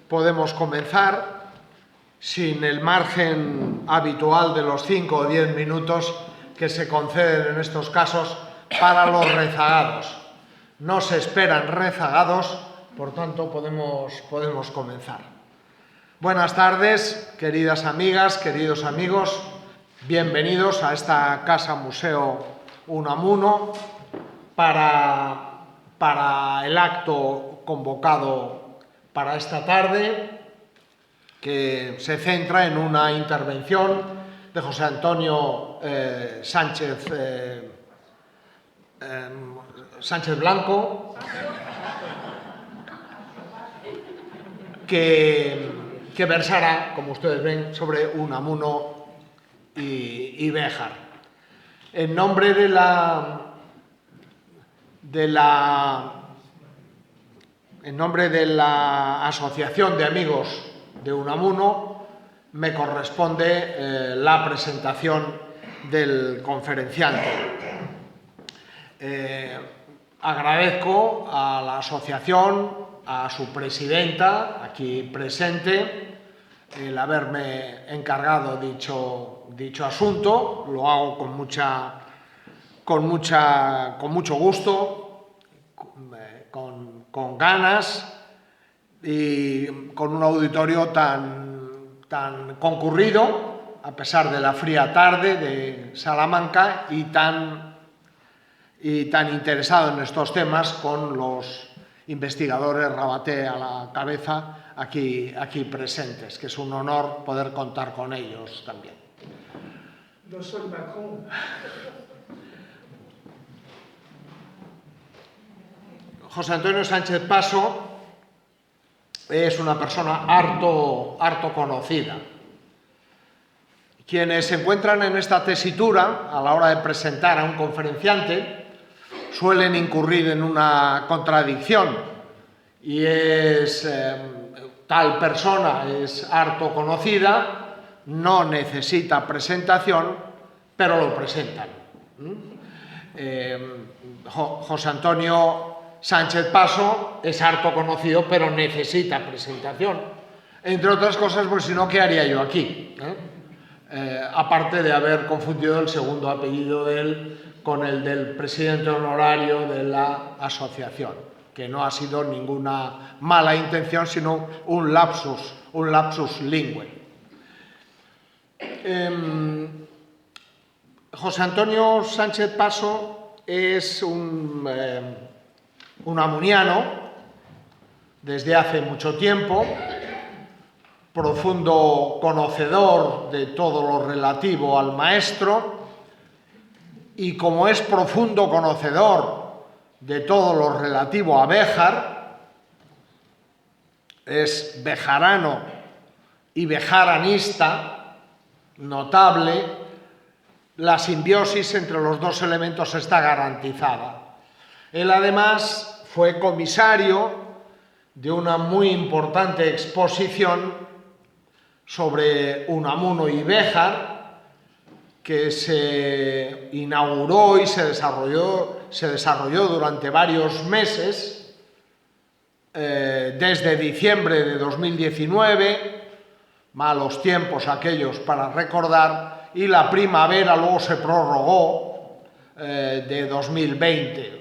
podemos comenzar sin el margen habitual de los 5 o 10 minutos que se conceden en estos casos para los rezagados. No se esperan rezagados, por tanto podemos comenzar. Buenas tardes, queridas amigas, queridos amigos. Bienvenidos a esta Casa Museo Unamuno para el acto convocado para esta tarde, que se centra en una intervención de José Antonio Sánchez Blanco, que versará, como ustedes ven, sobre Unamuno y Béjar. En nombre de la Asociación de Amigos de Unamuno, me corresponde la presentación del conferenciante. Agradezco a la asociación, a su presidenta, aquí presente, el haberme encargado dicho asunto. Lo hago con mucho gusto, con ganas y con un auditorio tan concurrido, a pesar de la fría tarde de Salamanca, y tan interesado en estos temas, con los investigadores Rabaté a la cabeza aquí presentes, que es un honor poder contar con ellos también. No soy Macron. José Antonio Sánchez Paso es una persona harto conocida. Quienes se encuentran en esta tesitura a la hora de presentar a un conferenciante suelen incurrir en una contradicción, y es tal persona es harto conocida, no necesita presentación, pero lo presentan. José Antonio Sánchez Paso es harto conocido, pero necesita presentación, entre otras cosas, porque si no, ¿qué haría yo aquí? Aparte de haber confundido el segundo apellido de él con el del presidente honorario de la asociación, que no ha sido ninguna mala intención, sino un lapsus lingüe. José Antonio Sánchez Paso es un unamuniano desde hace mucho tiempo, profundo conocedor de todo lo relativo al maestro, y como es profundo conocedor de todo lo relativo a Béjar, es bejarano y bejaranista notable, la simbiosis entre los dos elementos está garantizada. Él además fue comisario de una muy importante exposición sobre Unamuno y Béjar, que se inauguró y se desarrolló durante varios meses, desde diciembre de 2019, malos tiempos aquellos para recordar, y la primavera luego se prorrogó de 2020,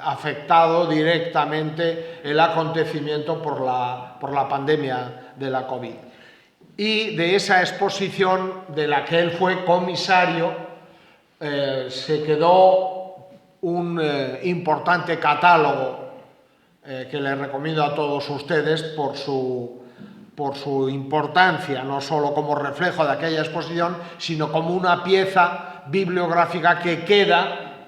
afectado directamente el acontecimiento por la pandemia de la COVID. Y de esa exposición, de la que él fue comisario, se quedó un importante catálogo que le recomiendo a todos ustedes por su importancia, no solo como reflejo de aquella exposición, sino como una pieza bibliográfica que queda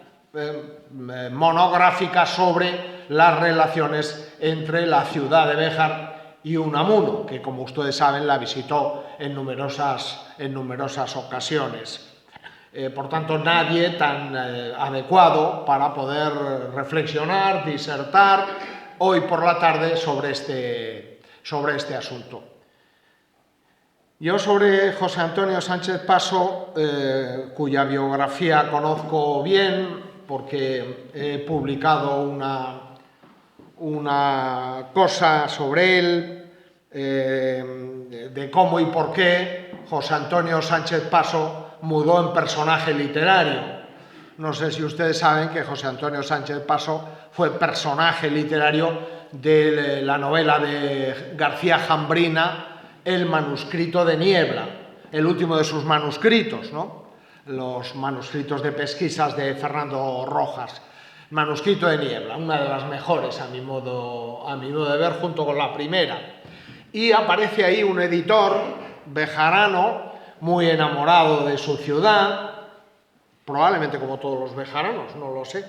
monográfica sobre las relaciones entre la ciudad de Béjar y Unamuno, que, como ustedes saben, la visitó en numerosas ocasiones. Por tanto, nadie tan adecuado para poder reflexionar, disertar hoy por la tarde sobre este asunto. Yo sobre José Antonio Sánchez Paso, cuya biografía conozco bien porque he publicado una cosa sobre él de cómo y por qué José Antonio Sánchez Paso mudó en personaje literario. No sé si ustedes saben que José Antonio Sánchez Paso fue personaje literario de la novela de García Jambrina, El manuscrito de Niebla, el último de sus manuscritos, ¿no? Los manuscritos de pesquisas de Fernando Rojas. Manuscrito de Niebla, una de las mejores a mi modo de ver, junto con la primera. Y aparece ahí un editor bejarano, muy enamorado de su ciudad, probablemente como todos los bejaranos, no lo sé,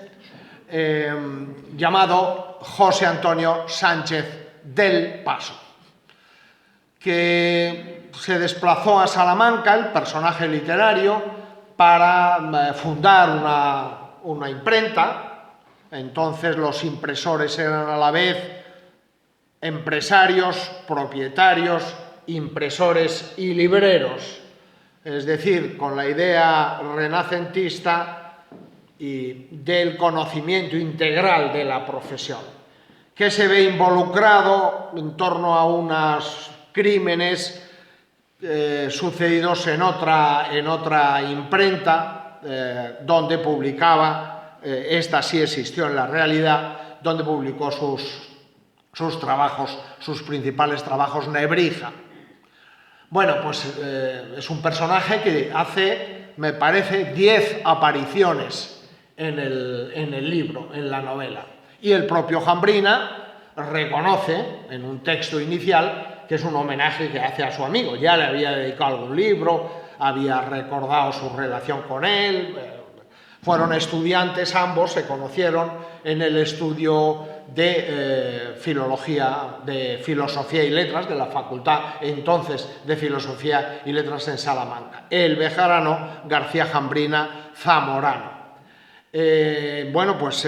llamado José Antonio Sánchez del Paso, que se desplazó a Salamanca, el personaje literario, para fundar una imprenta. Entonces los impresores eran a la vez empresarios, propietarios, impresores y libreros, es decir, con la idea renacentista y del conocimiento integral de la profesión, que se ve involucrado en torno a unos crímenes sucedidos en otra imprenta donde publicaba, esta sí existió en la realidad, donde publicó sus trabajos, sus principales trabajos, Nebrija. Bueno, pues es un personaje que hace, me parece, 10 apariciones en el libro, en la novela. Y el propio Jambrina reconoce, en un texto inicial, que es un homenaje que hace a su amigo. Ya le había dedicado algún libro, había recordado su relación con él. Fueron estudiantes ambos, se conocieron en el estudio de Filosofía y Letras, de la Facultad entonces de Filosofía y Letras en Salamanca. El bejarano García Jambrina Zamorano. Bueno, pues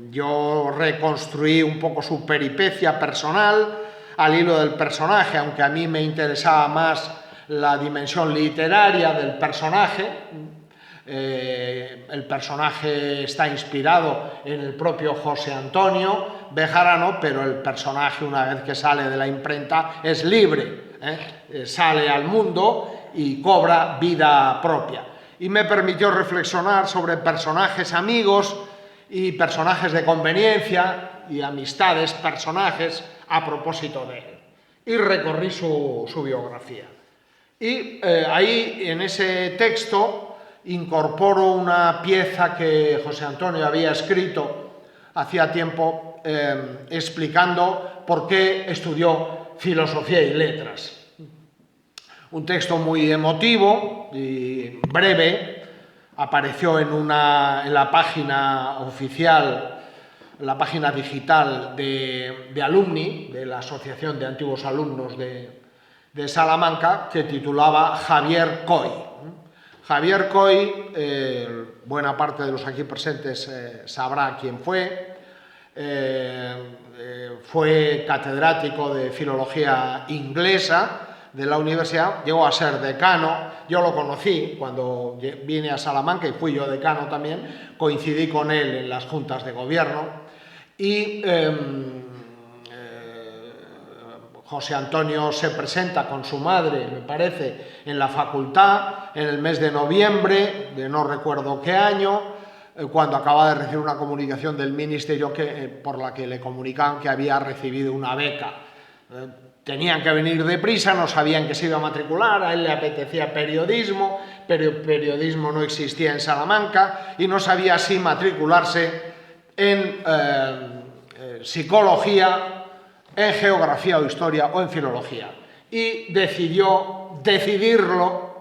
yo reconstruí un poco su peripecia personal al hilo del personaje, aunque a mí me interesaba más la dimensión literaria del personaje. El personaje está inspirado en el propio José Antonio Bejarano, pero el personaje, una vez que sale de la imprenta, es libre, sale al mundo y cobra vida propia. Y me permitió reflexionar sobre personajes amigos y personajes de conveniencia y amistades, personajes a propósito de él. Y recorrí su biografía. Y ahí, en ese texto, incorporo una pieza que José Antonio había escrito hacía tiempo explicando por qué estudió Filosofía y Letras. Un texto muy emotivo y breve, apareció en la página oficial, la página digital de Alumni, de la Asociación de Antiguos Alumnos de Salamanca, que titulaba Javier Coy. Javier Coy, buena parte de los aquí presentes sabrá quién fue. Fue catedrático de filología inglesa de la universidad, llegó a ser decano. Yo lo conocí cuando vine a Salamanca y fui yo decano también, coincidí con él en las juntas de gobierno y José Antonio se presenta con su madre, me parece, en la facultad en el mes de noviembre de no recuerdo qué año, cuando acaba de recibir una comunicación del ministerio por la que le comunicaban que había recibido una beca. Tenían que venir deprisa, no sabían que se iba a matricular, a él le apetecía periodismo, pero periodismo no existía en Salamanca y no sabía si matricularse en psicología, en geografía o historia o en filología. Y decidirlo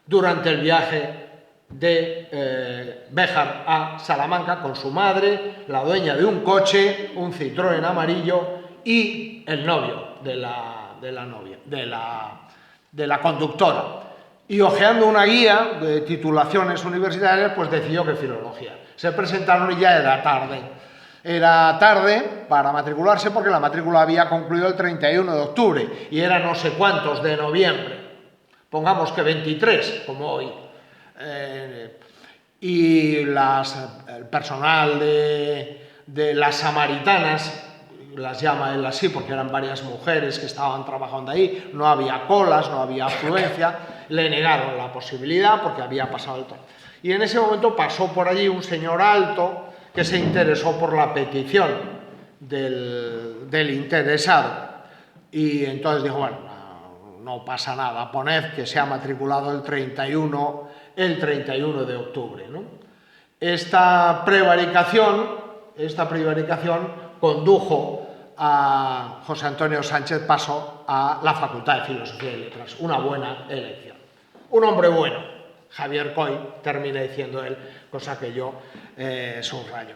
durante el viaje de Béjar a Salamanca con su madre, la dueña de un coche, un Citroën amarillo y el novio de la conductora. Y hojeando una guía de titulaciones universitarias, pues decidió que filología. Se presentaron y ya era tarde. Era tarde para matricularse porque la matrícula había concluido el 31 de octubre y era no sé cuántos de noviembre. Pongamos que 23, como hoy. Y el personal de las samaritanas las llama él así porque eran varias mujeres que estaban trabajando ahí, no había colas, no había afluencia, le negaron la posibilidad porque había pasado el tono. Y en ese momento pasó por allí un señor alto que se interesó por la petición del interesado. Y entonces dijo, bueno, no pasa nada, poned que se ha matriculado el 31 de octubre, ¿no? Esta prevaricación condujo a José Antonio Sánchez Paso a la Facultad de Filosofía y Letras, una buena elección. Un hombre bueno, Javier Coy, termina diciendo él, cosa que yo subrayo.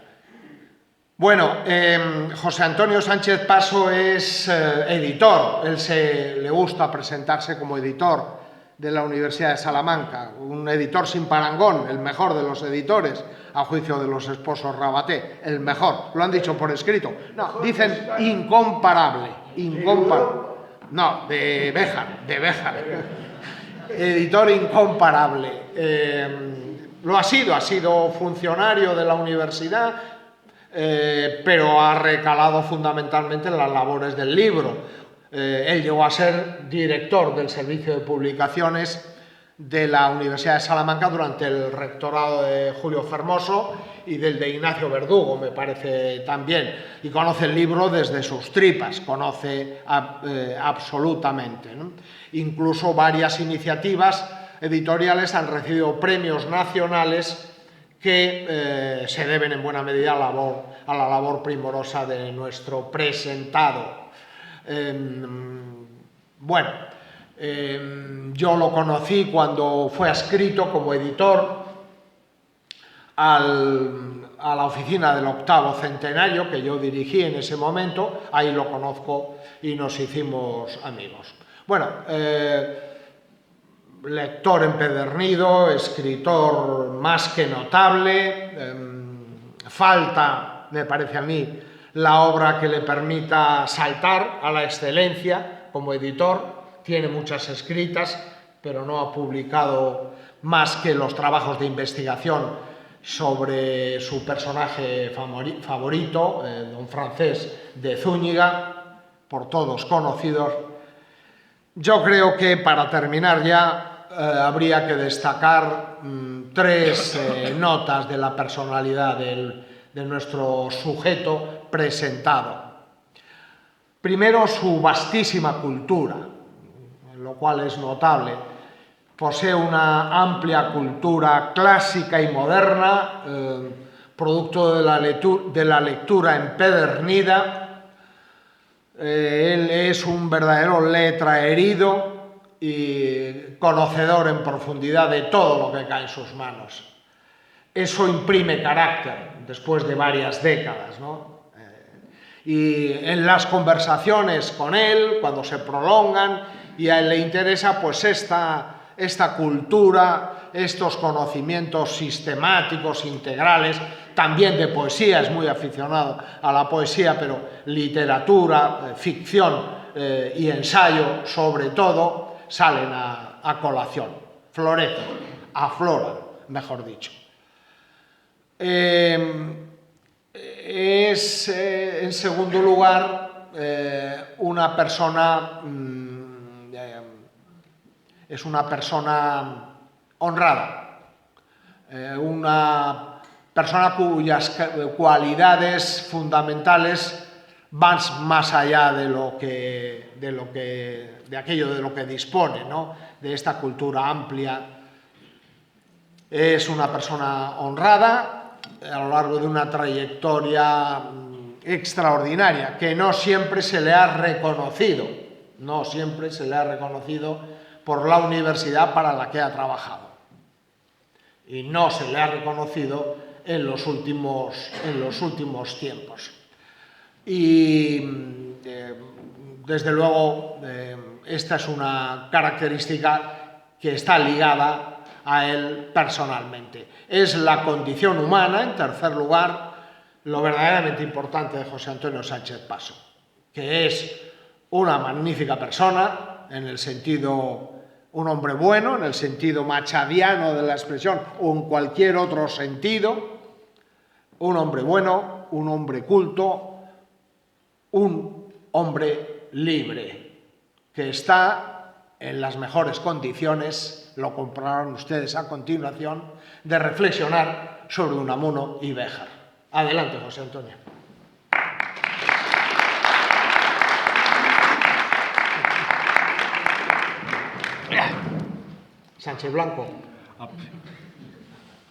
Bueno, José Antonio Sánchez Paso es editor, le gusta presentarse como editor de la Universidad de Salamanca, un editor sin parangón, el mejor de los editores, a juicio de los esposos Rabaté, el mejor, lo han dicho por escrito. No, dicen incomparable, no, de Béjar, editor incomparable. Lo ha sido funcionario de la universidad, pero ha recalado fundamentalmente en las labores del libro. Él llegó a ser director del Servicio de Publicaciones de la Universidad de Salamanca durante el rectorado de Julio Fermoso y del de Ignacio Verdugo, me parece también, y conoce el libro desde sus tripas, conoce absolutamente, ¿no? Incluso varias iniciativas editoriales han recibido premios nacionales que se deben en buena medida a la labor primorosa de nuestro presentado. Bueno, yo lo conocí cuando fue adscrito como editor a la oficina del 8º centenario que yo dirigí en ese momento, ahí lo conozco y nos hicimos amigos. Bueno, lector empedernido, escritor más que notable, falta, me parece a mí, la obra que le permita saltar a la excelencia como editor. Tiene muchas escritas, pero no ha publicado más que los trabajos de investigación sobre su personaje favorito, don Francés de Zúñiga, por todos conocidos. Yo creo que para terminar ya habría que destacar tres notas de la personalidad de nuestro sujeto presentado. Primero, su vastísima cultura, lo cual es notable. Posee una amplia cultura clásica y moderna, producto de la lectura empedernida. Él es un verdadero letraherido y conocedor en profundidad de todo lo que cae en sus manos. Eso imprime carácter después de varias décadas, ¿no? Y en las conversaciones con él, cuando se prolongan y a él le interesa, pues esta cultura, estos conocimientos sistemáticos, integrales, también de poesía, es muy aficionado a la poesía, pero literatura, ficción y ensayo, sobre todo, salen a colación, florecen, afloran, mejor dicho. Es, en segundo lugar, una persona honrada, una persona cuyas cualidades fundamentales van más allá de aquello de lo que dispone, ¿no? De esta cultura amplia. Es una persona honrada a lo largo de una trayectoria extraordinaria, que no siempre se le ha reconocido, por la universidad para la que ha trabajado. Y no se le ha reconocido en los últimos tiempos. Y, desde luego, esta es una característica que está ligada a él personalmente. Es la condición humana, en tercer lugar, lo verdaderamente importante de José Antonio Sánchez Paso, que es una magnífica persona, en el sentido, un hombre bueno, en el sentido machadiano de la expresión, o en cualquier otro sentido, un hombre bueno, un hombre culto, un hombre libre, que está en las mejores condiciones, lo comprobarán ustedes a continuación, de reflexionar sobre Unamuno y Béjar. Adelante, José Antonio. Sánchez Blanco.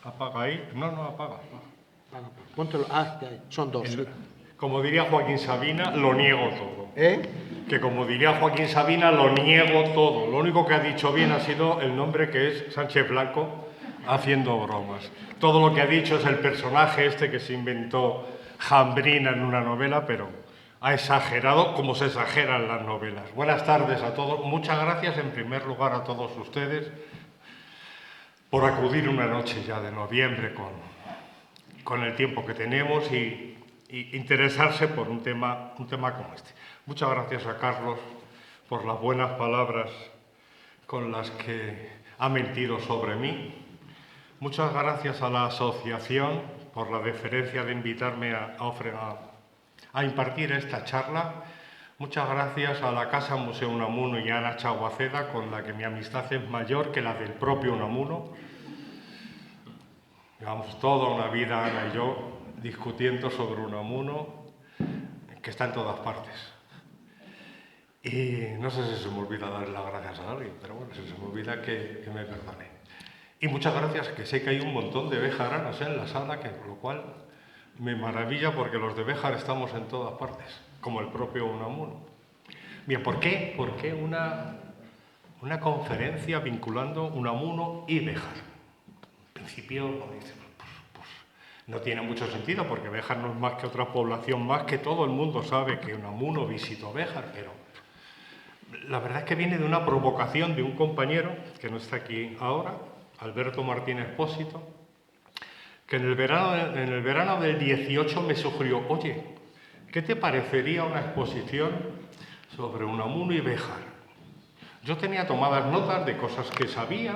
Apaga ahí. No, apaga. Póntelo. Son dos. Como diría Joaquín Sabina, lo niego todo. ¿Eh? Que como diría Joaquín Sabina, lo niego todo. Lo único que ha dicho bien ha sido el nombre, que es Sánchez Blanco, haciendo bromas. Todo lo que ha dicho es el personaje este que se inventó Jambrina en una novela, pero ha exagerado como se exageran las novelas. Buenas tardes a todos. Muchas gracias en primer lugar a todos ustedes por acudir una noche ya de noviembre con el tiempo que tenemos y interesarse por un tema como este. Muchas gracias a Carlos por las buenas palabras con las que ha mentido sobre mí. Muchas gracias a la asociación por la deferencia de invitarme a impartir esta charla. Muchas gracias a la Casa Museo Unamuno y a Ana Chaguaceda, con la que mi amistad es mayor que la del propio Unamuno. Llevamos toda una vida, Ana y yo, discutiendo sobre Unamuno, que está en todas partes. Y no sé si se me olvida darle las gracias a alguien, pero bueno, si se me olvida que me perdone. Y muchas gracias, que sé que hay un montón de bejaranos en la sala, con lo cual me maravilla porque los de Béjar estamos en todas partes, como el propio Unamuno. Bien, ¿por qué una conferencia vinculando Unamuno y Béjar? En principio pues, no tiene mucho sentido, porque Béjar no es más que otra población más, que todo el mundo sabe que Unamuno visitó Béjar, pero la verdad es que viene de una provocación de un compañero, que no está aquí ahora, Alberto Martínez Pósito, que en el verano del 18 me sugirió: oye, ¿qué te parecería una exposición sobre Unamuno y Béjar? Yo tenía tomadas notas de cosas que sabía,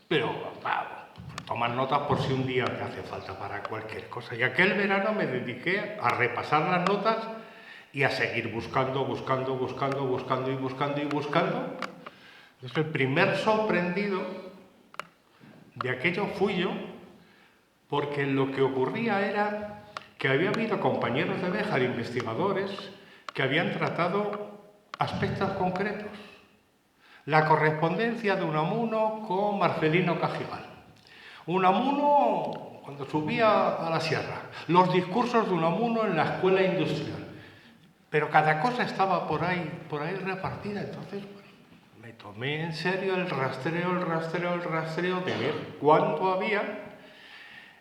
pero tomar notas por si un día te hace falta para cualquier cosa. Y aquel verano me dediqué a repasar las notas y a seguir buscando. Entonces, el primer sorprendido de aquello fui yo, porque lo que ocurría era que había habido compañeros de Béjar, investigadores, que habían tratado aspectos concretos. La correspondencia de Unamuno con Marcelino Cajigal. Unamuno cuando subía a la sierra. Los discursos de Unamuno en la escuela industrial. Pero cada cosa estaba por ahí repartida. Entonces, bueno, me tomé en serio el rastreo de ver cuánto había.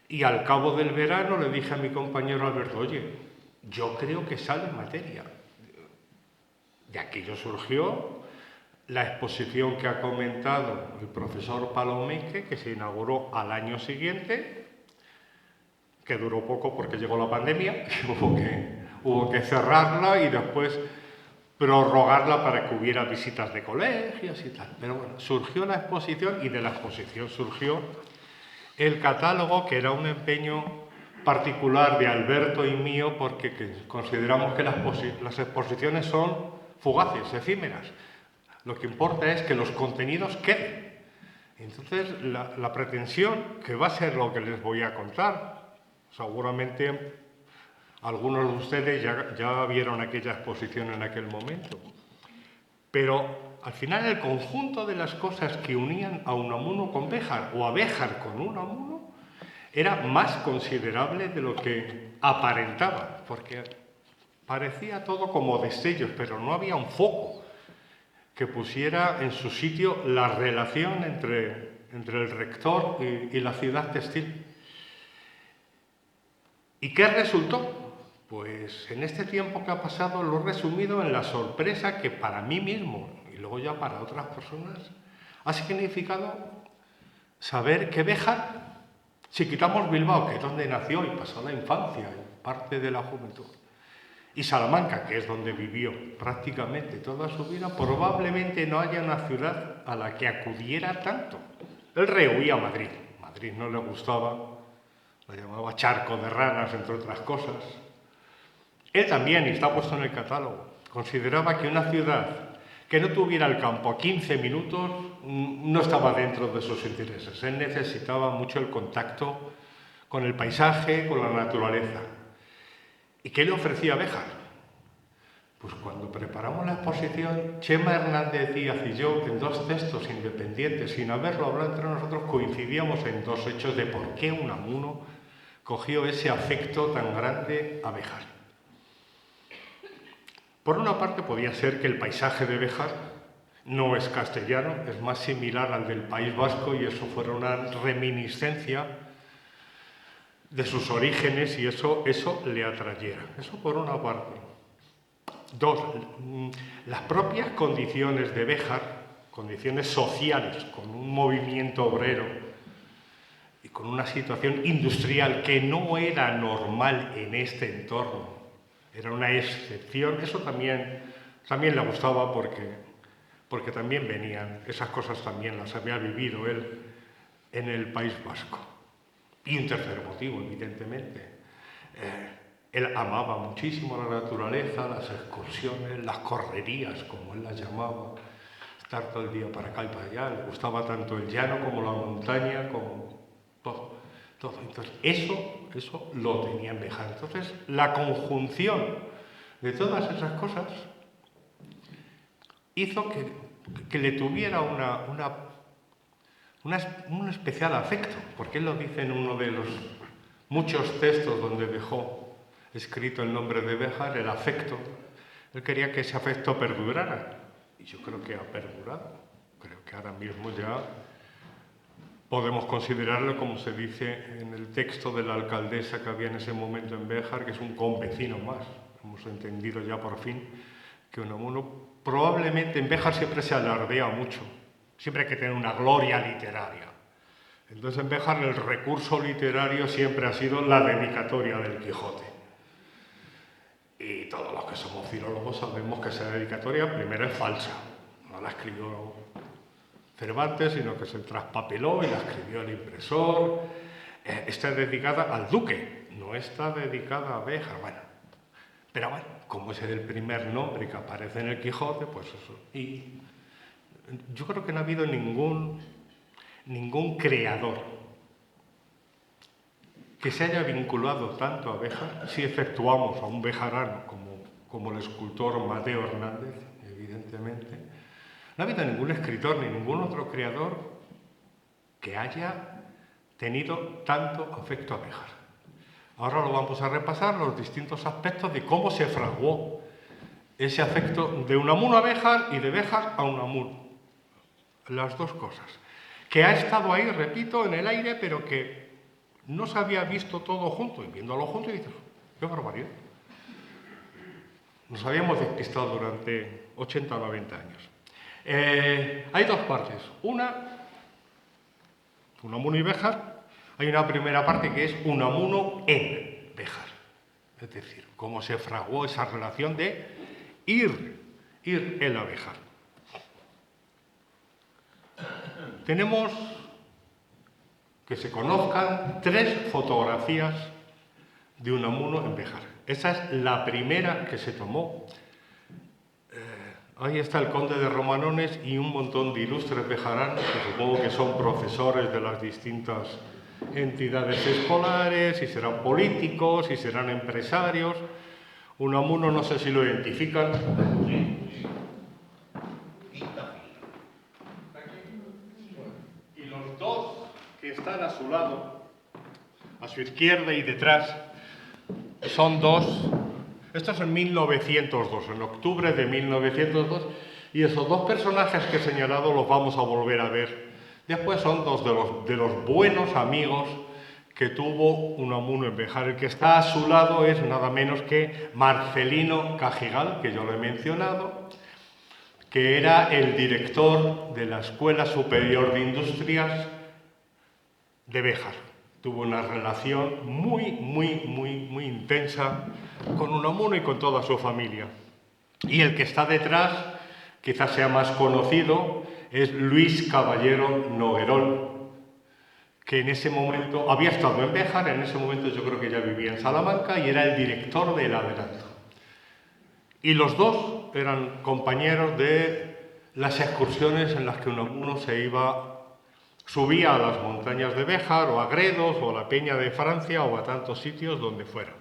Y al cabo del verano le dije a mi compañero Alberto: oye, yo creo que sale materia. De aquello surgió la exposición que ha comentado el profesor Palomeque, que se inauguró al año siguiente, que duró poco porque llegó la pandemia, hubo que cerrarla y después prorrogarla para que hubiera visitas de colegios y tal. Pero bueno, surgió la exposición, y de la exposición surgió el catálogo, que era un empeño particular de Alberto y mío, porque consideramos que las exposiciones son fugaces, efímeras. Lo que importa es que los contenidos queden. Entonces, la pretensión, que va a ser lo que les voy a contar, seguramente algunos de ustedes ya vieron aquella exposición en aquel momento, pero al final el conjunto de las cosas que unían a Unamuno con Béjar, o a Béjar con Unamuno, era más considerable de lo que aparentaba, porque parecía todo como destellos, pero no había un foco que pusiera en su sitio la relación entre el rector y la ciudad textil. ¿Y qué resultó? Pues en este tiempo que ha pasado lo he resumido en la sorpresa que para mí mismo, y luego ya para otras personas, ha significado saber que Béjar, si quitamos Bilbao, que es donde nació y pasó la infancia y parte de la juventud, y Salamanca, que es donde vivió prácticamente toda su vida, probablemente no haya una ciudad a la que acudiera tanto. Él rehuía a Madrid. Madrid no le gustaba, lo llamaba charco de ranas, entre otras cosas. Él también, y está puesto en el catálogo, consideraba que una ciudad que no tuviera el campo a 15 minutos no estaba dentro de sus intereses. Él necesitaba mucho el contacto con el paisaje, con la naturaleza. ¿Y qué le ofrecía Béjar? Pues cuando preparamos la exposición, Chema Hernández Díaz y yo, en dos textos independientes, sin haberlo hablado entre nosotros, coincidíamos en dos hechos de por qué Unamuno cogió ese afecto tan grande a Béjar. Por una parte, podía ser que el paisaje de Béjar no es castellano, es más similar al del País Vasco y eso fuera una reminiscencia de sus orígenes y eso le atrayera. Eso por una parte. Dos, las propias condiciones de Béjar, condiciones sociales, con un movimiento obrero y con una situación industrial que no era normal en este entorno, era una excepción, eso también le gustaba porque también venían, esas cosas también las había vivido él en el País Vasco. Y un tercer motivo, evidentemente. Él amaba muchísimo la naturaleza, las excursiones, las correrías, como él las llamaba, estar todo el día para acá y para allá. Le gustaba tanto el llano como la montaña, como todo. Entonces, eso lo tenía en Béjar. Entonces, la conjunción de todas esas cosas hizo que le tuviera un especial afecto, porque él lo dice en uno de los muchos textos donde dejó escrito el nombre de Béjar, el afecto. Él quería que ese afecto perdurara, y yo creo que ha perdurado. Creo que ahora mismo ya podemos considerarlo, como se dice en el texto de la alcaldesa que había en ese momento en Béjar, que es un convecino más. Hemos entendido ya por fin que Unamuno probablemente en Béjar siempre se alardea mucho, siempre hay que tener una gloria literaria. Entonces en Béjar el recurso literario siempre ha sido la dedicatoria del Quijote. Y todos los que somos filólogos sabemos que esa dedicatoria primero es falsa, no la escribió Cervantes, sino que se traspapeló y la escribió el impresor. Está dedicada al duque, no está dedicada a Béjar. Bueno, pero bueno, como es el primer nombre que aparece en el Quijote, pues eso. Y yo creo que no ha habido ningún creador que se haya vinculado tanto a Béjar, si efectuamos a un bejarano como el escultor Mateo Hernández, evidentemente. No ha habido ningún escritor ni ningún otro creador que haya tenido tanto afecto a Béjar. Ahora lo vamos a repasar, los distintos aspectos de cómo se fraguó ese afecto de Unamuno a Béjar y de Béjar a Unamuno. Las dos cosas. Que ha estado ahí, repito, en el aire, pero que no se había visto todo junto. Y viéndolo junto, y dices, qué barbaridad. Nos habíamos despistado durante 80 o 90 años. Hay dos partes. Una, Unamuno y Béjar. Hay una primera parte que es Unamuno en Béjar. Es decir, cómo se fraguó esa relación de ir él a Béjar. Tenemos que se conozcan 3 fotografías de Unamuno en Béjar. Esa es la primera que se tomó. Ahí está el conde de Romanones y un montón de ilustres bejaranos, que supongo que son profesores de las distintas entidades escolares, y serán políticos, y serán empresarios. Unamuno no sé si lo identifican. Y los dos que están a su lado, a su izquierda y detrás, son dos. Esto es en 1902, en octubre de 1902, y esos dos personajes que he señalado los vamos a volver a ver. Después son dos de los buenos amigos que tuvo Unamuno en Béjar. El que está a su lado es nada menos que Marcelino Cajigal, que yo lo he mencionado, que era el director de la Escuela Superior de Industrias de Béjar. Tuvo una relación muy intensa con Unamuno y con toda su familia. Y el que está detrás, quizás sea más conocido, es Luis Caballero Noguerol, que en ese momento había estado en Béjar, en ese momento yo creo que ya vivía en Salamanca y era el director del Adelanto. Y los dos eran compañeros de las excursiones en las que uno subía a las montañas de Béjar, o a Gredos, o a la Peña de Francia, o a tantos sitios donde fuera.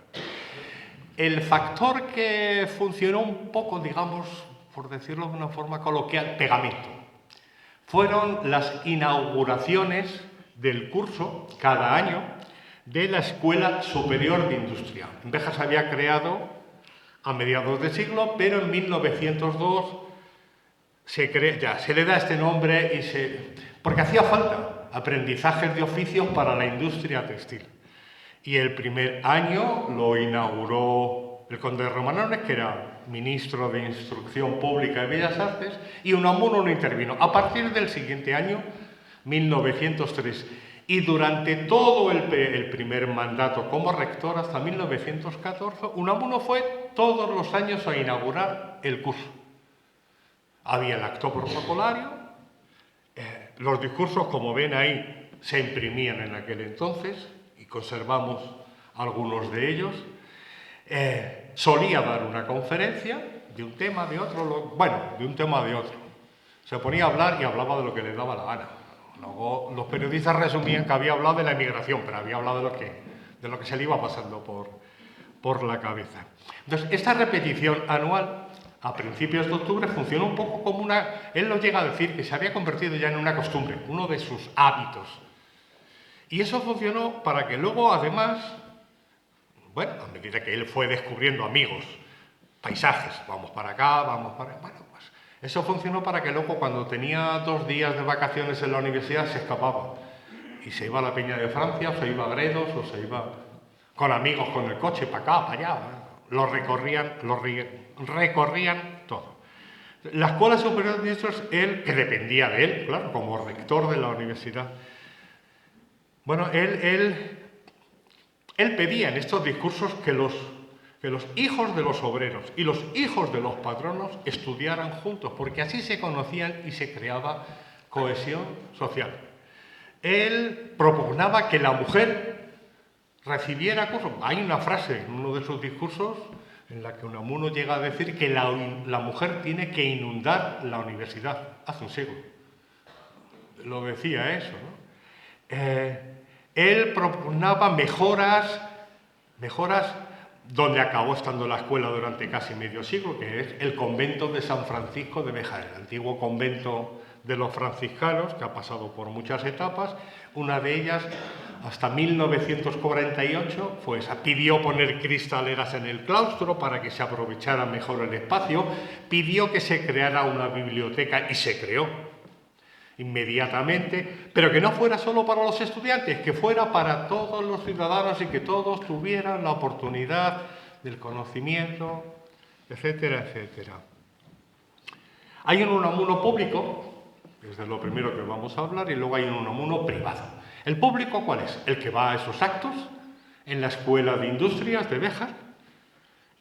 El factor que funcionó un poco, digamos, por decirlo de una forma coloquial, pegamento, fueron las inauguraciones del curso, cada año, de la Escuela Superior de Industria. En Béjar se había creado a mediados de siglo, pero en 1902 se le da este nombre porque hacía falta aprendizajes de oficios para la industria textil. Y el primer año lo inauguró el conde de Romanones, que era ministro de Instrucción Pública y Bellas Artes, y Unamuno no intervino. A partir del siguiente año, 1903, y durante todo el primer mandato como rector hasta 1914, Unamuno fue todos los años a inaugurar el curso. Había el acto protocolario, los discursos, como ven ahí, se imprimían en aquel entonces y conservamos algunos de ellos. Solía dar una conferencia de un tema, de otro, de un tema, de otro. Se ponía a hablar y hablaba de lo que le daba la gana. Luego los periodistas resumían que había hablado de la emigración, pero había hablado de lo que se le iba pasando por la cabeza. Entonces, esta repetición anual, a principios de octubre, funcionó un poco como él lo llega a decir, que se había convertido ya en una costumbre, uno de sus hábitos. Y eso funcionó para que luego, además, a medida que él fue descubriendo amigos, paisajes, vamos para acá, vamos para allá, pues eso funcionó para que luego, cuando tenía 2 días de vacaciones en la universidad, se escapaba. Y se iba a la Peña de Francia, o se iba a Gredos, o se iba con amigos con el coche, para acá, para allá. Lo recorrían todo. La Escuela Superior de Ministros, que dependía de él, claro, como rector de la universidad. Bueno, él pedía en estos discursos que los hijos de los obreros y los hijos de los patronos estudiaran juntos, porque así se conocían y se creaba cohesión social. Él propugnaba que la mujer recibiera cursos. Hay una frase en uno de sus discursos en la que Unamuno llega a decir que la mujer tiene que inundar la universidad. Hace un siglo lo decía eso, ¿no? Él propugnaba mejoras donde acabó estando la escuela durante casi medio siglo, que es el convento de San Francisco de Béjar, el antiguo convento de los franciscanos, que ha pasado por muchas etapas. Una de ellas, hasta 1948, fue esa. Pidió poner cristaleras en el claustro para que se aprovechara mejor el espacio, pidió que se creara una biblioteca, y se creó inmediatamente, pero que no fuera solo para los estudiantes, que fuera para todos los ciudadanos y que todos tuvieran la oportunidad del conocimiento, etcétera, etcétera. Hay un Unamuno público, es de lo primero que vamos a hablar, y luego hay un Unamuno privado. ¿El público cuál es? El que va a esos actos en la Escuela de Industrias de Béjar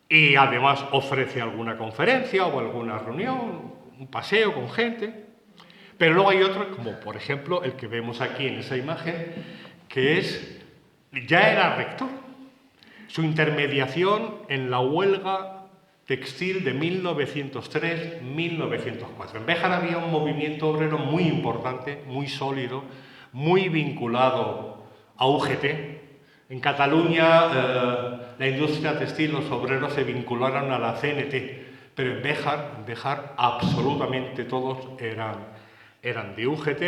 y además ofrece alguna conferencia o alguna reunión, un paseo con gente. Pero luego hay otro, como por ejemplo el que vemos aquí en esa imagen, que ya era rector. Su intermediación en la huelga textil de 1903-1904. En Béjar había un movimiento obrero muy importante, muy sólido, muy vinculado a UGT. En Cataluña, la industria textil, los obreros se vincularon a la CNT, pero en Béjar absolutamente todos eran de UGT,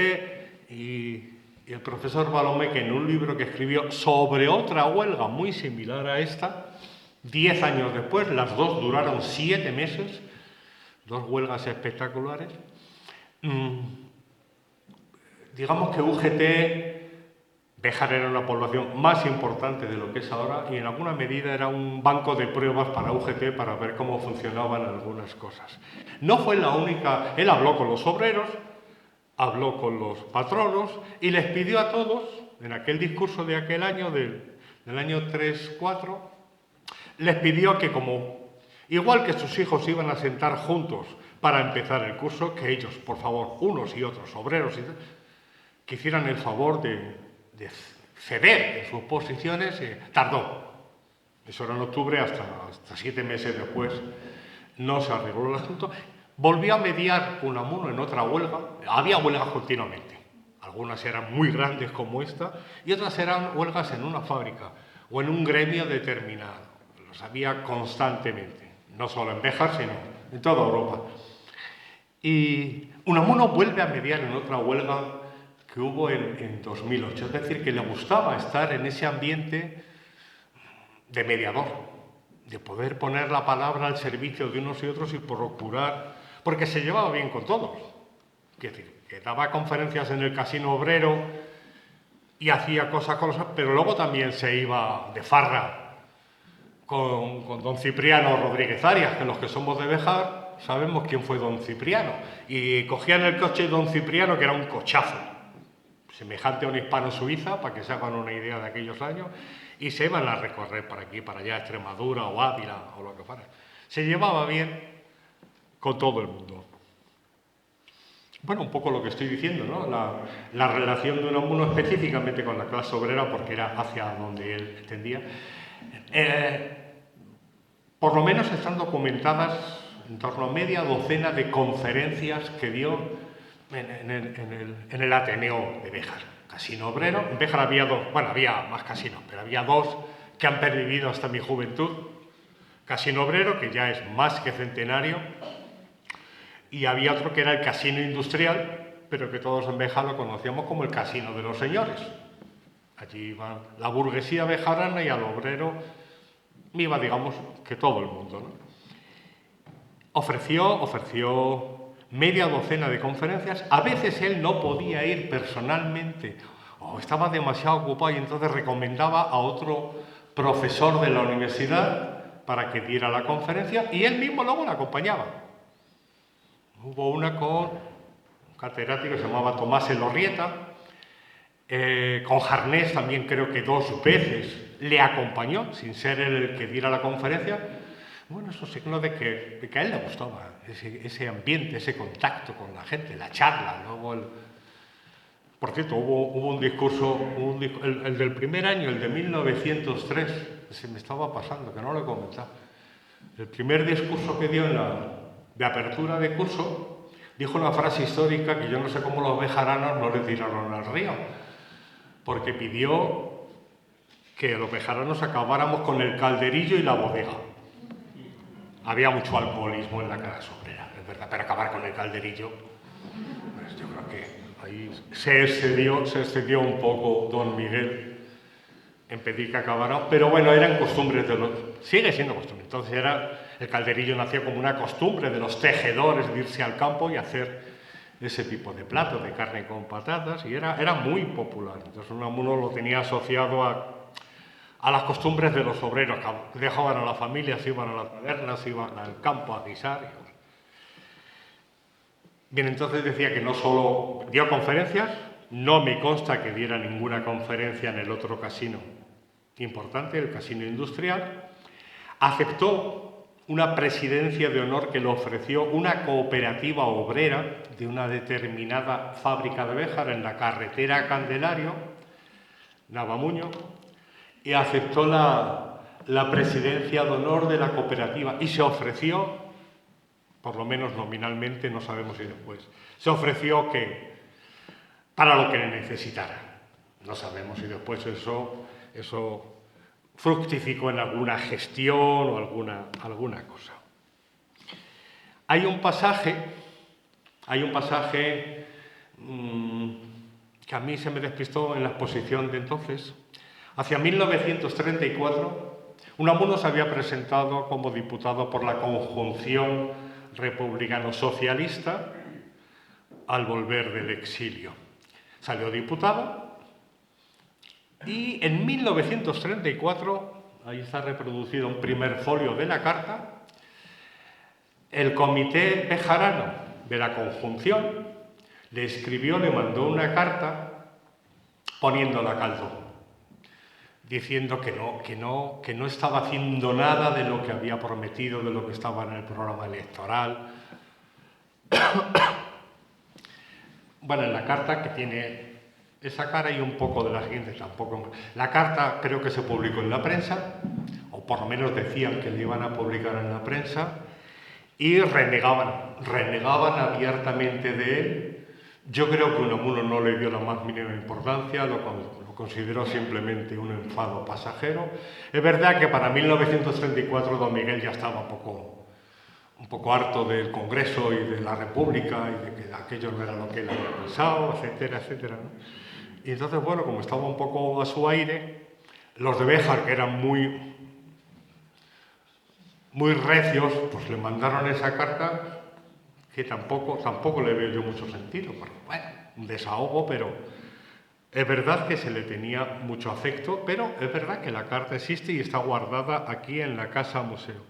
y el profesor Balomé, que en un libro que escribió sobre otra huelga muy similar a esta, 10 años después, las dos duraron 7 meses, 2 huelgas espectaculares. Digamos que UGT, Béjar era una población más importante de lo que es ahora, y en alguna medida era un banco de pruebas para UGT para ver cómo funcionaban algunas cosas. No fue la única. Él habló con los obreros, habló con los patronos y les pidió a todos, en aquel discurso de aquel año, del año 3-4, les pidió que, igual que sus hijos iban a sentar juntos para empezar el curso, que ellos, por favor, unos y otros, obreros, que hicieran el favor de ceder en sus posiciones. Tardó. Eso era en octubre, hasta 7 meses después no se arregló el asunto. Volvió a mediar Unamuno en otra huelga. Había huelgas continuamente. Algunas eran muy grandes como esta y otras eran huelgas en una fábrica o en un gremio determinado. Los había constantemente, no solo en Béjar, sino en toda Europa. Y Unamuno vuelve a mediar en otra huelga que hubo en 2008. Es decir, que le gustaba estar en ese ambiente de mediador, de poder poner la palabra al servicio de unos y otros y procurar, porque se llevaba bien con todos. Es decir, que daba conferencias en el Casino Obrero y hacía cosas, pero luego también se iba de farra con don Cipriano Rodríguez Arias, que los que somos de Béjar sabemos quién fue don Cipriano. Y cogían el coche de don Cipriano, que era un cochazo, semejante a un hispano-suiza, para que se hagan una idea de aquellos años, y se iban a recorrer para aquí, para allá, Extremadura o Ávila o lo que fuera. Se llevaba bien con todo el mundo. Bueno, un poco lo que estoy diciendo, ¿no? La relación de Unamuno específicamente con la clase obrera, porque era hacia donde él tendía. Por lo menos están documentadas en torno a media docena de conferencias que dio en el Ateneo de Béjar. Casino Obrero. En Béjar había dos, bueno, había más casinos, pero había dos que han pervivido hasta mi juventud. Casino Obrero, que ya es más que centenario, y había otro que era el Casino Industrial, pero que todos en Béjar lo conocíamos como el Casino de los Señores. Allí iba la burguesía bejarana y al obrero iba, digamos, que todo el mundo, ¿no? Ofreció media docena de conferencias. A veces él no podía ir personalmente o estaba demasiado ocupado y entonces recomendaba a otro profesor de la universidad para que diera la conferencia y él mismo luego la acompañaba. Hubo una con un catedrático que se llamaba Tomás Elorrieta, con Jarnés también creo que 2 veces le acompañó, sin ser él el que diera la conferencia. Bueno, eso es signo de que a él le gustaba ese ambiente, ese contacto con la gente, la charla. Luego por cierto, hubo un discurso, el del primer año, el de 1903, se me estaba pasando, que no lo he comentado. El primer discurso que dio de apertura de curso, dijo una frase histórica que yo no sé cómo los bejaranos no le tiraron al río, porque pidió que los bejaranos acabáramos con el calderillo y la bodega. Había mucho alcoholismo en la clase obrera, es verdad, pero acabar con el calderillo, pues yo creo que ahí se excedió un poco don Miguel en pedir que acabaran, pero bueno, eran costumbres sigue siendo costumbre. Entonces el calderillo nació como una costumbre de los tejedores de irse al campo y hacer ese tipo de plato de carne con patatas, y era muy popular. Entonces uno lo tenía asociado a las costumbres de los obreros, que dejaban a la familia, se iban a las tabernas, iban al campo a guisar. Bien, entonces decía que no solo dio conferencias, no me consta que diera ninguna conferencia en el otro casino importante, el Casino Industrial. Aceptó una presidencia de honor que le ofreció una cooperativa obrera de una determinada fábrica de Béjar en la carretera Candelario, Navamuño, y aceptó la presidencia de honor de la cooperativa y se ofreció, por lo menos nominalmente, no sabemos si después, se ofreció que para lo que necesitara. No sabemos si después eso fructificó en alguna gestión o alguna cosa. Hay un pasaje que a mí se me despistó en la exposición de entonces. Hacia 1934, Unamuno se había presentado como diputado por la Conjunción Republicano-Socialista al volver del exilio. Salió diputado y en 1934, ahí está reproducido un primer folio de la carta, el comité bejarano de la Conjunción le mandó una carta poniéndola a caldo, diciendo que no estaba haciendo nada de lo que había prometido, de lo que estaba en el programa electoral. Bueno, en la carta, que tiene esa cara y un poco de la siguiente, tampoco. La carta creo que se publicó en la prensa, o por lo menos decían que le iban a publicar en la prensa, y renegaban abiertamente de él. Yo creo que Unamuno no le dio la más mínima importancia, lo consideró simplemente un enfado pasajero. Es verdad que para 1934 don Miguel ya estaba un poco harto del Congreso y de la República y de que aquello no era lo que él había pensado, etcétera, etcétera, ¿no? Y entonces, bueno, como estaba un poco a su aire, los de Béjar, que eran muy recios, pues le mandaron esa carta que tampoco le veo yo mucho sentido, porque, bueno, un desahogo, pero es verdad que se le tenía mucho afecto, pero es verdad que la carta existe y está guardada aquí en la Casa Museo.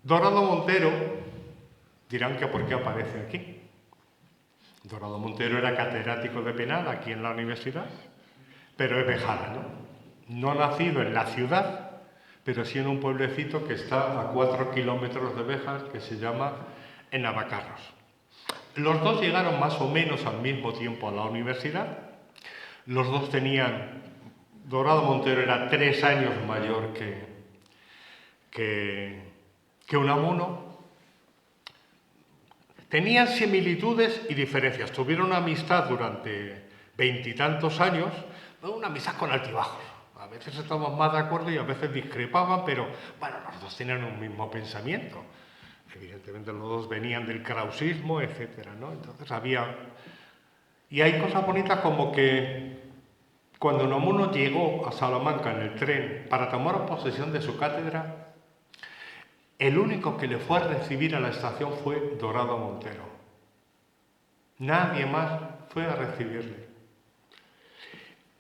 Dorado Montero, dirán que por qué aparece aquí. Dorado Montero era catedrático de penal aquí en la universidad, pero es bejarano, no nacido en la ciudad, pero sí en un pueblecito que está a 4 kilómetros de Béjar, que se llama Navacarros. Los dos llegaron más o menos al mismo tiempo a la universidad. Los dos Dorado Montero era 3 años mayor que Unamuno. Tenían similitudes y diferencias. Tuvieron una amistad durante 20 y tantos años, una amistad con altibajos. A veces estaban más de acuerdo y a veces discrepaban, pero bueno, los dos tenían un mismo pensamiento. Evidentemente los dos venían del krausismo, etcétera, ¿no? Entonces y hay cosas bonitas como que cuando Unamuno llegó a Salamanca en el tren para tomar posesión de su cátedra, el único que le fue a recibir a la estación fue Dorado Montero. Nadie más fue a recibirle.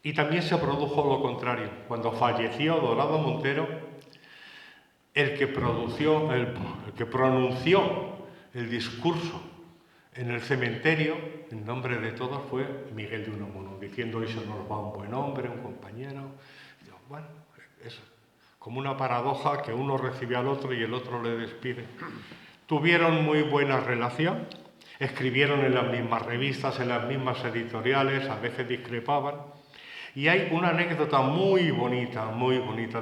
Y también se produjo lo contrario. Cuando falleció Dorado Montero, el que pronunció el discurso en el cementerio, en nombre de todos, fue Miguel de Unamuno, diciendo: hoy se nos va un buen hombre, un compañero. Bueno, es como una paradoja que uno recibe al otro y el otro le despide. Tuvieron muy buena relación, escribieron en las mismas revistas, en las mismas editoriales, a veces discrepaban. Y hay una anécdota muy bonita,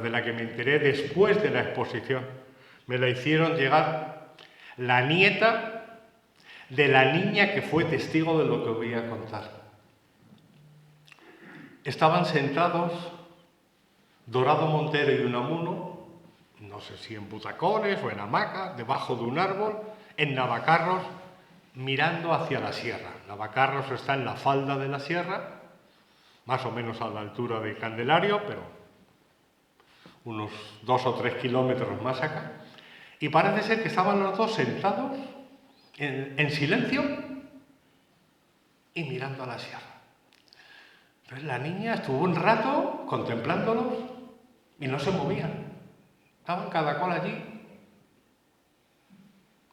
de la que me enteré después de la exposición. Me la hicieron llegar la nieta de la niña que fue testigo de lo que voy a contar. Estaban sentados Dorado Montero y Unamuno, no sé si en butacones o en hamacas, debajo de un árbol, en Navacarros, mirando hacia la sierra. Navacarros está en la falda de la sierra, más o menos a la altura de Candelario, pero unos 2 o 3 kilómetros más acá. Y parece ser que estaban los dos sentados en silencio y mirando a la sierra. Entonces la niña estuvo un rato contemplándolos y no se movían. Estaban cada cual allí.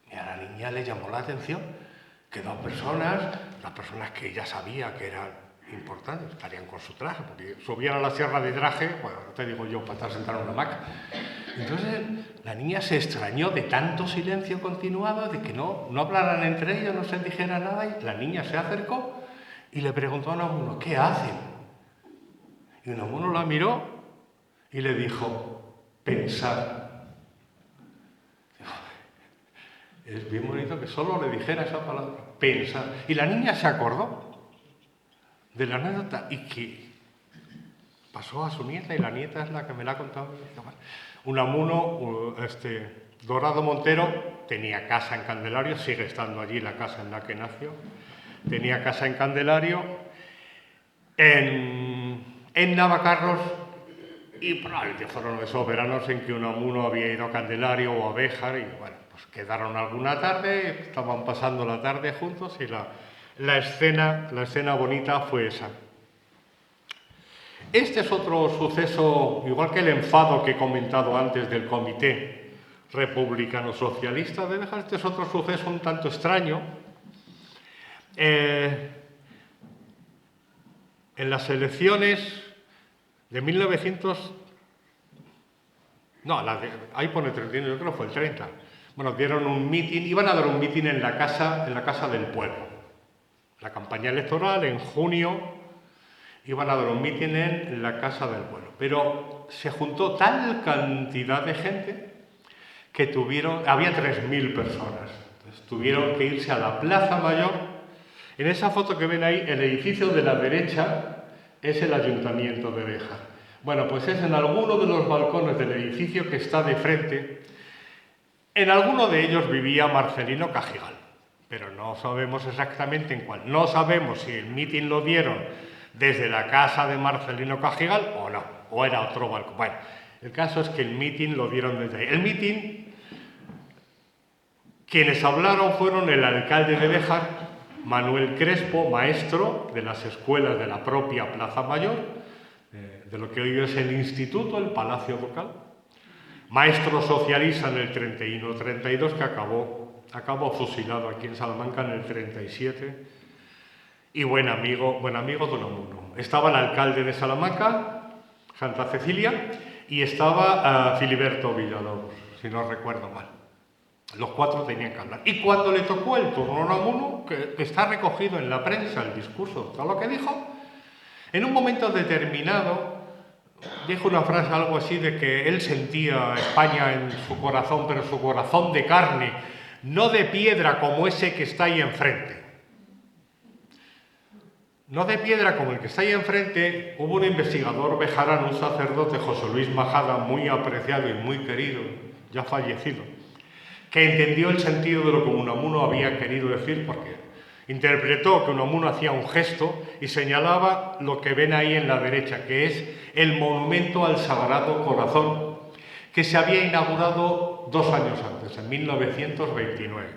Y a la niña le llamó la atención que dos personas que ella sabía que eran importantes, estarían con su traje, porque subían a la sierra de traje, bueno, no te digo yo, para estar sentado en una hamaca. Entonces la niña se extrañó de tanto silencio continuado, de que no hablaran entre ellos, no se dijera nada, y la niña se acercó y le preguntó a Unamuno: ¿qué hacen? Y Unamuno la miró y le dijo: pensar. Es bien bonito que solo le dijera esa palabra, pensar. Y la niña se acordó de la anécdota y que pasó a su nieta, y la nieta es la que me la ha contado. Unamuno, Dorado Montero, tenía casa en Candelario, sigue estando allí la casa en la que nació. Tenía casa en Candelario, en Navacarros, y probablemente fueron esos veranos en que Unamuno había ido a Candelario o a Béjar, y bueno, pues quedaron alguna tarde, estaban pasando la tarde juntos, y la escena bonita fue esa. Este es otro suceso, igual que el enfado que he comentado antes del Comité Republicano Socialista de Béjar, este es otro suceso un tanto extraño. En las elecciones de 1900... No, ahí pone 31, yo creo que fue el 30. Bueno, dieron un mitin, iban a dar un mitin en la casa del pueblo. La campaña electoral, en junio, iban a dar un mitin en la casa del pueblo. Pero se juntó tal cantidad de gente que había 3.000 personas. Entonces, tuvieron que irse a la Plaza Mayor. En esa foto que ven ahí, el edificio de la derecha es el Ayuntamiento de Béjar. Bueno, pues es en alguno de los balcones del edificio que está de frente. En alguno de ellos vivía Marcelino Cajigal, pero no sabemos exactamente en cuál. No sabemos si el mitin lo dieron desde la casa de Marcelino Cajigal o no, o era otro balcón. Bueno, el caso es que el mitin lo dieron desde ahí. El mitin, quienes hablaron fueron el alcalde de Béjar, Manuel Crespo, maestro de las escuelas de la propia Plaza Mayor, de lo que hoy es el Instituto, el Palacio Ducal, maestro socialista en el 31-32, que acabó fusilado aquí en Salamanca en el 37, y buen amigo de Unamuno. Estaba el alcalde de Salamanca, Santa Cecilia, y estaba Filiberto Villalobos, si no recuerdo mal. Los cuatro tenían que hablar. Y cuando le tocó el turno a Unamuno, que está recogido en la prensa el discurso, todo lo que dijo, en un momento determinado dijo una frase algo así de que él sentía España en su corazón, pero su corazón de carne, no de piedra como ese que está ahí enfrente. No de piedra como el que está ahí enfrente. Hubo un investigador bejarano, un sacerdote, José Luis Majada, muy apreciado y muy querido, ya fallecido, que entendió el sentido de lo que Unamuno había querido decir, porque interpretó que Unamuno hacía un gesto y señalaba lo que ven ahí en la derecha, que es el monumento al Sagrado Corazón, que se había inaugurado 2 años antes, en 1929.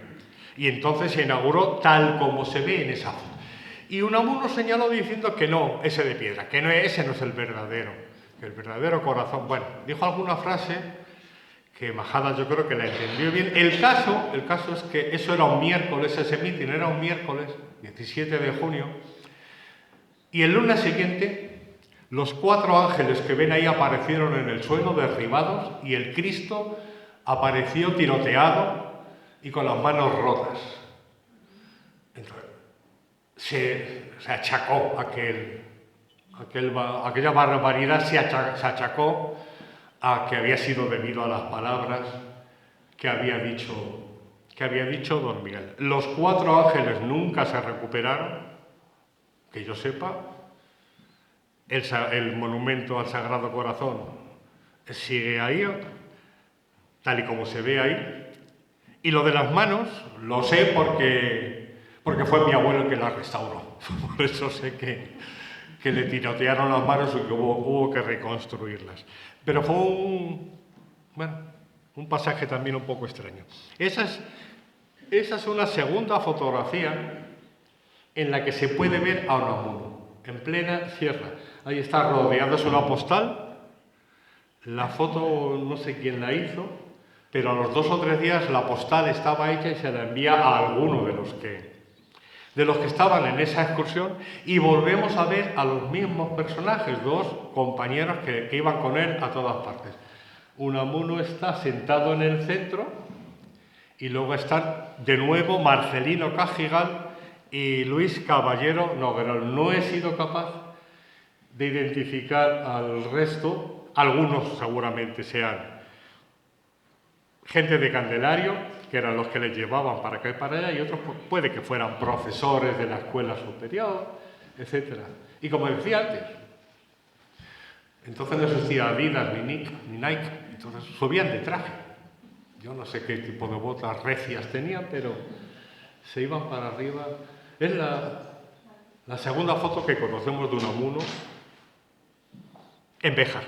Y entonces se inauguró tal como se ve en esa foto. Y Unamuno señaló diciendo que no, ese de piedra, que no, ese no es el verdadero, que el verdadero corazón. Bueno, dijo alguna frase que Majada yo creo que la entendió bien. El caso es que eso era un miércoles, ese mitin era un miércoles, 17 de junio, y el lunes siguiente los 4 ángeles que ven ahí aparecieron en el suelo derribados y el Cristo apareció tiroteado y con las manos rotas. Entonces, se achacó aquella barbaridad, se achacó a que había sido debido a las palabras que había dicho don Miguel. Los 4 ángeles nunca se recuperaron, que yo sepa. El monumento al Sagrado Corazón sigue ahí, tal y como se ve ahí. Y lo de las manos lo sé porque fue mi abuelo el que las restauró. Por eso sé que le tirotearon las manos y que hubo que reconstruirlas. Pero fue un pasaje también un poco extraño. Esa es una segunda fotografía en la que se puede ver a Unamuno, en plena sierra. Ahí está rodeado, es una postal. La foto no sé quién la hizo, pero a los 2 o 3 días la postal estaba hecha y se la envía a alguno de los que estaban en esa excursión, y volvemos a ver a los mismos personajes, 2 compañeros que iban con él a todas partes. Unamuno está sentado en el centro y luego están de nuevo Marcelino Cajigal y Luis Caballero Noguerol. No he sido capaz de identificar al resto, algunos seguramente sean gente de Candelario, que eran los que les llevaban para acá y para allá, y otros puede que fueran profesores de la escuela superior, etc. Y como decía antes, entonces no existía Adidas ni Nike, entonces subían de traje. Yo no sé qué tipo de botas recias tenían, pero se iban para arriba. Es la segunda foto que conocemos de Unamuno en Béjar.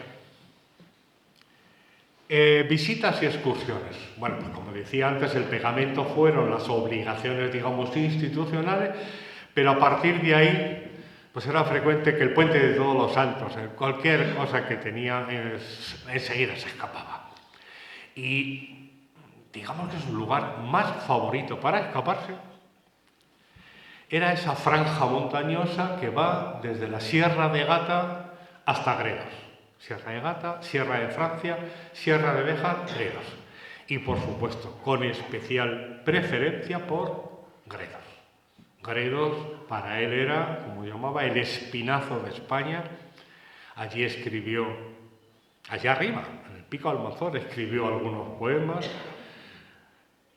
Visitas y excursiones. Bueno, pues como decía antes, el pegamento fueron las obligaciones, digamos, institucionales, pero a partir de ahí, pues era frecuente que el puente de Todos los Santos, cualquier cosa que tenía, enseguida se escapaba. Y digamos que su lugar más favorito para escaparse era esa franja montañosa que va desde la Sierra de Gata hasta Gredos. Sierra de Gata, Sierra de Francia, Sierra de Béjar, Gredos. Y por supuesto, con especial preferencia por Gredos. Gredos para él era, como llamaba, el espinazo de España. Allí escribió, allá arriba, en el Pico Almanzor, escribió algunos poemas,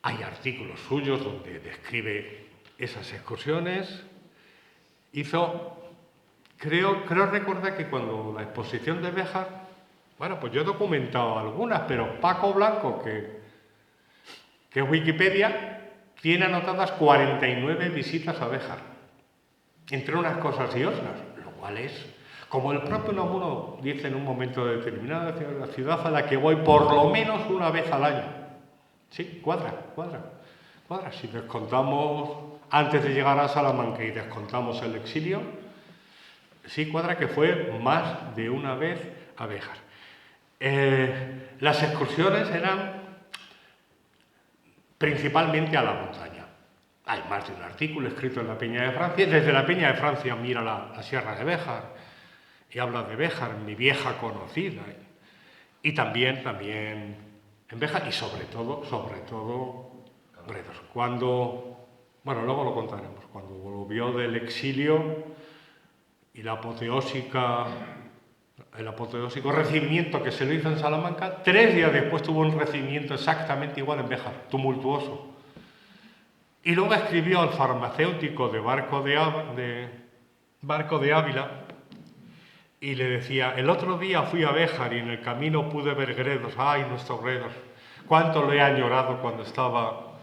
Hay artículos suyos donde describe esas excursiones. Creo recordar que cuando la exposición de Béjar, bueno, pues yo he documentado algunas, pero Paco Blanco, que es Wikipedia, tiene anotadas 49 visitas a Béjar, entre unas cosas y otras, lo cual es, como el propio Unamuno dice en un momento determinado, la ciudad a la que voy por lo menos una vez al año. Sí, cuadra. Si descontamos antes de llegar a Salamanca y descontamos el exilio, sí cuadra que fue más de una vez a Béjar. Las excursiones eran principalmente a la montaña. Hay más de un artículo escrito en la Peña de Francia. Desde la Peña de Francia mira la Sierra de Béjar y habla de Béjar, mi vieja conocida. Y también en Béjar y sobre todo Gredos. Bueno, luego lo contaremos, cuando volvió del exilio y el apoteósico recibimiento que se le hizo en Salamanca, 3 días después tuvo un recibimiento exactamente igual en Béjar, tumultuoso. Y luego escribió al farmacéutico de Barco de Ávila y le decía: el otro día fui a Béjar y en el camino pude ver Gredos. ¡Ay, nuestro Gredos! Cuánto lo he añorado cuando estaba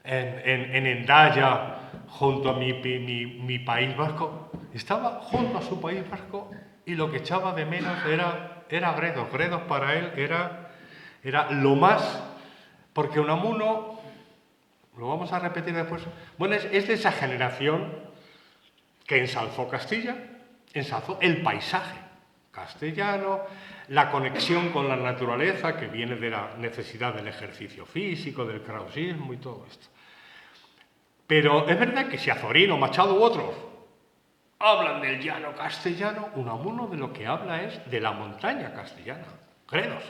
en Hendaya, junto a mi País Vasco. Estaba junto a su País Vasco y lo que echaba de menos era Gredos. Gredos para él era lo más, porque Unamuno, lo vamos a repetir después, bueno, es de esa generación que ensalzó Castilla, ensalzó el paisaje castellano, la conexión con la naturaleza que viene de la necesidad del ejercicio físico, del krausismo y todo esto. Pero es verdad que si Azorino, Machado u otros hablan del llano castellano, Unamuno de lo que habla es de la montaña castellana. Gredos,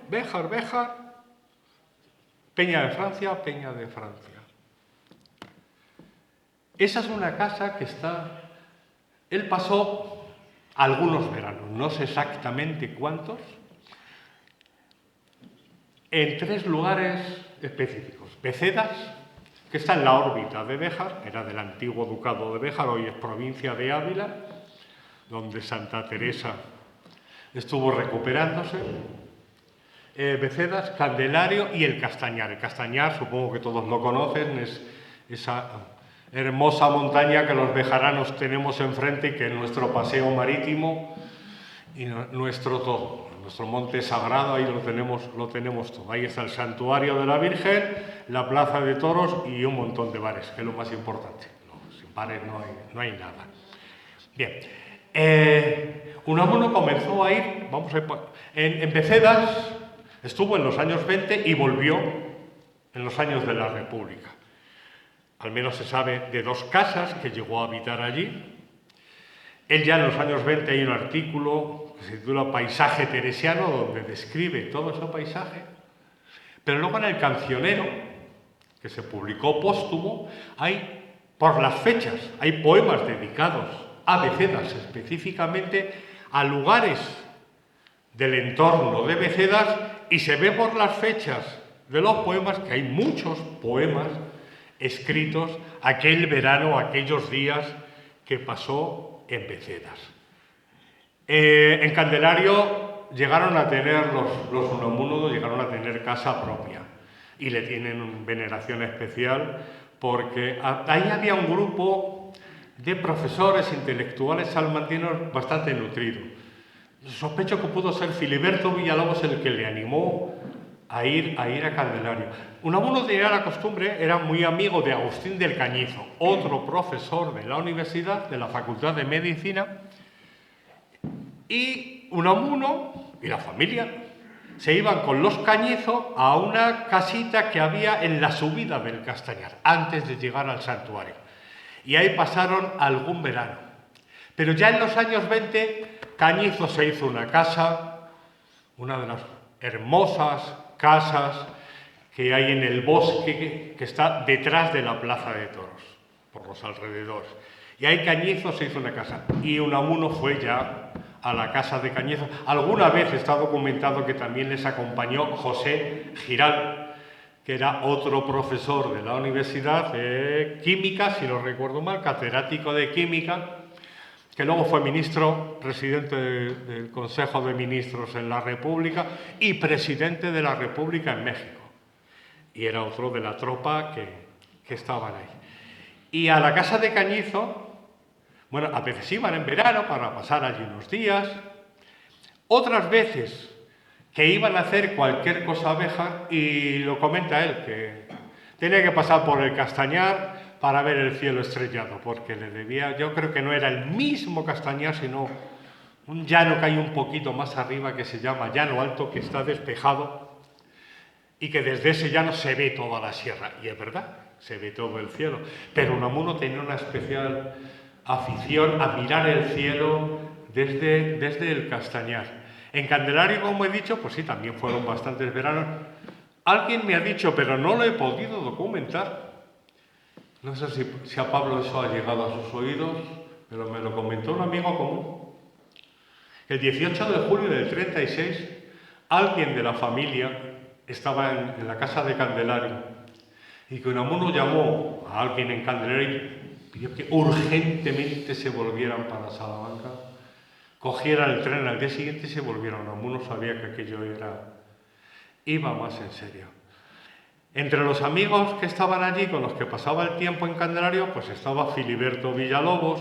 Béjar, Peña de Francia. Esa es una casa que está... Él pasó algunos veranos, no sé exactamente cuántos, en 3 lugares específicos. Becedas, que está en la órbita de Béjar, era del antiguo ducado de Béjar, hoy es provincia de Ávila, donde Santa Teresa estuvo recuperándose. Becedas, Candelario y el Castañar. El Castañar, supongo que todos lo conocen, es esa hermosa montaña que los bejaranos tenemos enfrente y que es nuestro paseo marítimo y nuestro todo. Nuestro monte sagrado, ahí lo tenemos todo. Ahí está el santuario de la Virgen, la plaza de toros y un montón de bares, que es lo más importante. No, sin bares no hay nada. Bien, Unamuno comenzó a ir, en Becedas, estuvo en los años 20 y volvió en los años de la República. Al menos se sabe de 2 casas que llegó a habitar allí. Él ya en los años 20 hay un artículo que se titula Paisaje teresiano, donde describe todo ese paisaje. Pero luego en el Cancionero, que se publicó póstumo, hay, por las fechas, hay poemas dedicados a Becedas, específicamente a lugares del entorno de Becedas, y se ve por las fechas de los poemas que hay muchos poemas escritos aquel verano, aquellos días que pasó en Becedas. En Candelario llegaron a tener los Unamuno, llegaron a tener casa propia y le tienen veneración especial porque ahí había un grupo de profesores intelectuales salmantinos bastante nutrido. Sospecho que pudo ser Filiberto Villalobos el que le animó a ir a Candelario. Unamuno tenía la costumbre, era muy amigo de Agustín del Cañizo, otro profesor de la universidad, de la Facultad de Medicina, y Unamuno y la familia se iban con los Cañizo a una casita que había en la subida del Castañar, antes de llegar al santuario. Y ahí pasaron algún verano. Pero ya en los años 20, Cañizo se hizo una casa, una de las hermosas casas que hay en el bosque que está detrás de la Plaza de Toros, por los alrededores. Y ahí Cañizo se hizo una casa. Y Unamuno fue ya a la casa de Cañizo. Alguna vez está documentado que también les acompañó José Giral, que era otro profesor de la universidad de química, si no recuerdo mal, catedrático de química, que luego fue ministro, presidente del Consejo de Ministros en la República y presidente de la República en México. Y era otro de la tropa que estaban ahí. Y a la casa de Cañizo, bueno, a veces iban en verano para pasar allí unos días, otras veces que iban a hacer cualquier cosa a Béjar, y lo comenta él, que tenía que pasar por el Castañar para ver el cielo estrellado, porque le debía, yo creo que no era el mismo Castañar, sino un llano que hay un poquito más arriba que se llama Llano Alto, que está despejado, y que desde ese llano se ve toda la sierra, y es verdad, se ve todo el cielo, pero Unamuno tenía una especial afición a mirar el cielo desde el Castañar. En Candelario, como he dicho, pues sí, también fueron bastantes veranos. Alguien me ha dicho, pero no lo he podido documentar. No sé si a Pablo eso ha llegado a sus oídos, pero me lo comentó un amigo común. El 18 de julio del 36, alguien de la familia estaba en la casa de Candelario y que Unamuno llamó a alguien en Candelario y pidió que urgentemente se volvieran para Salamanca, cogieran el tren al día siguiente y se volvieron. Unamuno sabía que aquello iba más en serio. Entre los amigos que estaban allí, con los que pasaba el tiempo en Candelario, pues estaba Filiberto Villalobos,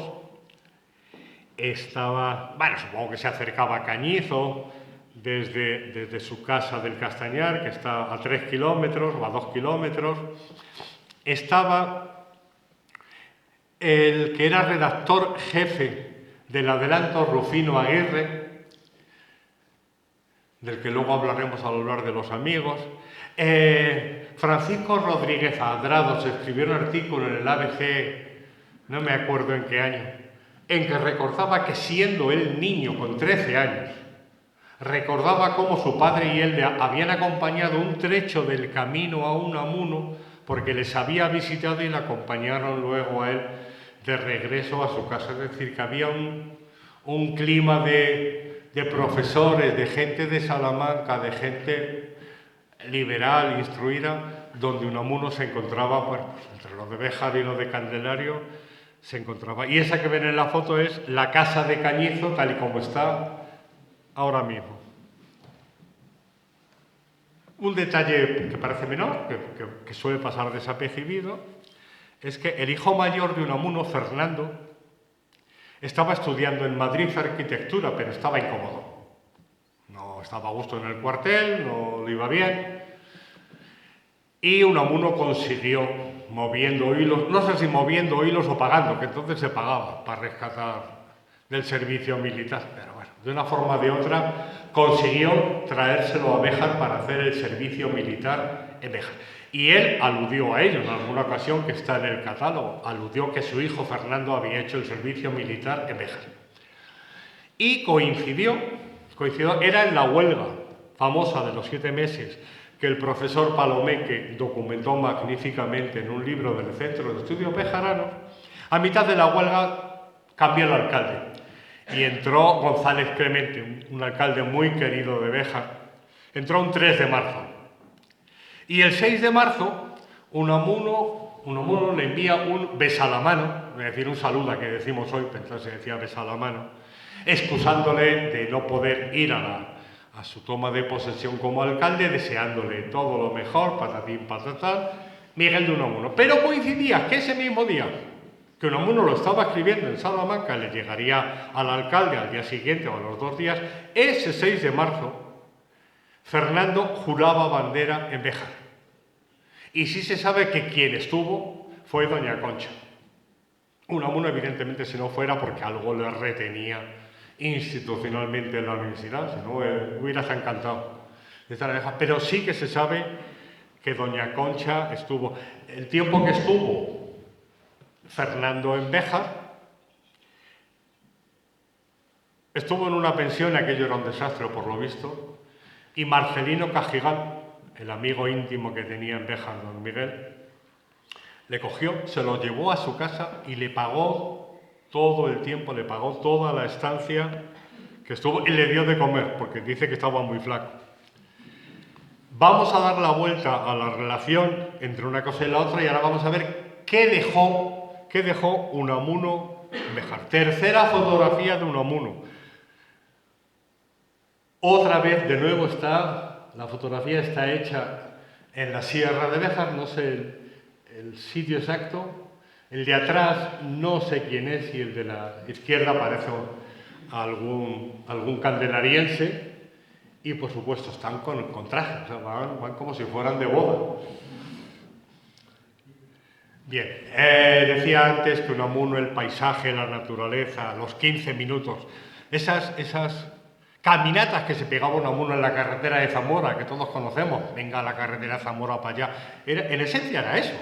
estaba, bueno, supongo que se acercaba a Cañizo desde su casa del Castañar, que está a 3 kilómetros o a 2 kilómetros. Estaba el que era redactor jefe del Adelanto, Rufino Aguirre, del que luego hablaremos al hablar de los amigos. Francisco Rodríguez Adrados escribió un artículo en el ABC, no me acuerdo en qué año, en que recordaba que siendo él niño con 13 años, recordaba cómo su padre y él le habían acompañado un trecho del camino a Unamuno porque les había visitado y le acompañaron luego a él de regreso a su casa. Es decir, que había un clima de profesores, de gente de Salamanca, de gente liberal, instruida, donde Unamuno se encontraba, bueno, pues entre los de Béjar y los de Candelario, se encontraba. Y esa que ven en la foto es la casa de Cañizo, tal y como está ahora mismo. Un detalle que parece menor, que suele pasar desapercibido, es que el hijo mayor de Unamuno, Fernando, estaba estudiando en Madrid arquitectura, pero estaba incómodo. No estaba a gusto en el cuartel, no le iba bien. Y Unamuno consiguió, moviendo hilos, no sé si moviendo hilos o pagando, que entonces se pagaba para rescatar del servicio militar, pero bueno, de una forma o de otra consiguió traérselo a Béjar para hacer el servicio militar en Béjar. Y él aludió a ello en alguna ocasión, que está en el catálogo, aludió que su hijo Fernando había hecho el servicio militar en Béjar. Y coincidió, era en la huelga famosa de los 7 meses, que el profesor Palomeque documentó magníficamente en un libro del Centro de Estudios Bejaranos. A mitad de la huelga cambió el alcalde y entró González Clemente, un alcalde muy querido de Béjar. Entró un 3 de marzo. Y el 6 de marzo, Unamuno le envía un besalamano, es decir, un saluda que decimos hoy, pensar se decía besalamano, excusándole de no poder ir a su toma de posesión como alcalde, deseándole todo lo mejor, patatín, patatán, Miguel de Unamuno. Pero coincidía que ese mismo día que Unamuno lo estaba escribiendo en Salamanca, le llegaría al alcalde al día siguiente o a los 2 días, ese 6 de marzo, Fernando juraba bandera en Béjar. Y sí se sabe que quien estuvo fue doña Concha. Unamuno, evidentemente, si no fuera porque algo le retenía institucionalmente en la universidad, si no hubiera encantado de estar en Béjar. Pero sí que se sabe que doña Concha estuvo. El tiempo que estuvo Fernando en Béjar, estuvo en una pensión, aquello era un desastre por lo visto, y Marcelino Cajigal, el amigo íntimo que tenía en Béjar, don Miguel, le cogió, se lo llevó a su casa y le pagó todo el tiempo, le pagó toda la estancia que estuvo y le dio de comer, porque dice que estaba muy flaco. Vamos a dar la vuelta a la relación entre una cosa y la otra y ahora vamos a ver qué dejó Unamuno en Béjar. Tercera fotografía de Unamuno. Otra vez, de nuevo, la fotografía está hecha en la Sierra de Béjar, no sé el sitio exacto. El de atrás no sé quién es y el de la izquierda parece algún candelariense. Y por supuesto están con traje, o sea, van como si fueran de boda. Bien, decía antes que Unamuno, el paisaje, la naturaleza, los 15 minutos, esas caminatas que se pegaba Unamuno en la carretera de Zamora, que todos conocemos, venga la carretera de Zamora para allá, en esencia era eso,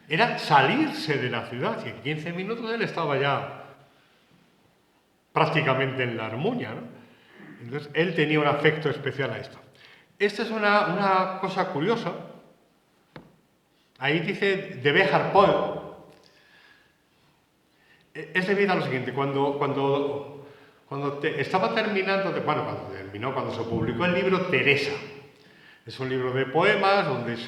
era salirse de la ciudad y en 15 minutos él estaba ya prácticamente en la Armuña, ¿no? Entonces, él tenía un afecto especial a esto. Esta es una cosa curiosa. Ahí dice de Béjar Poem. Es debido a lo siguiente. Cuando estaba terminando, cuando se publicó el libro Teresa. Es un libro de poemas donde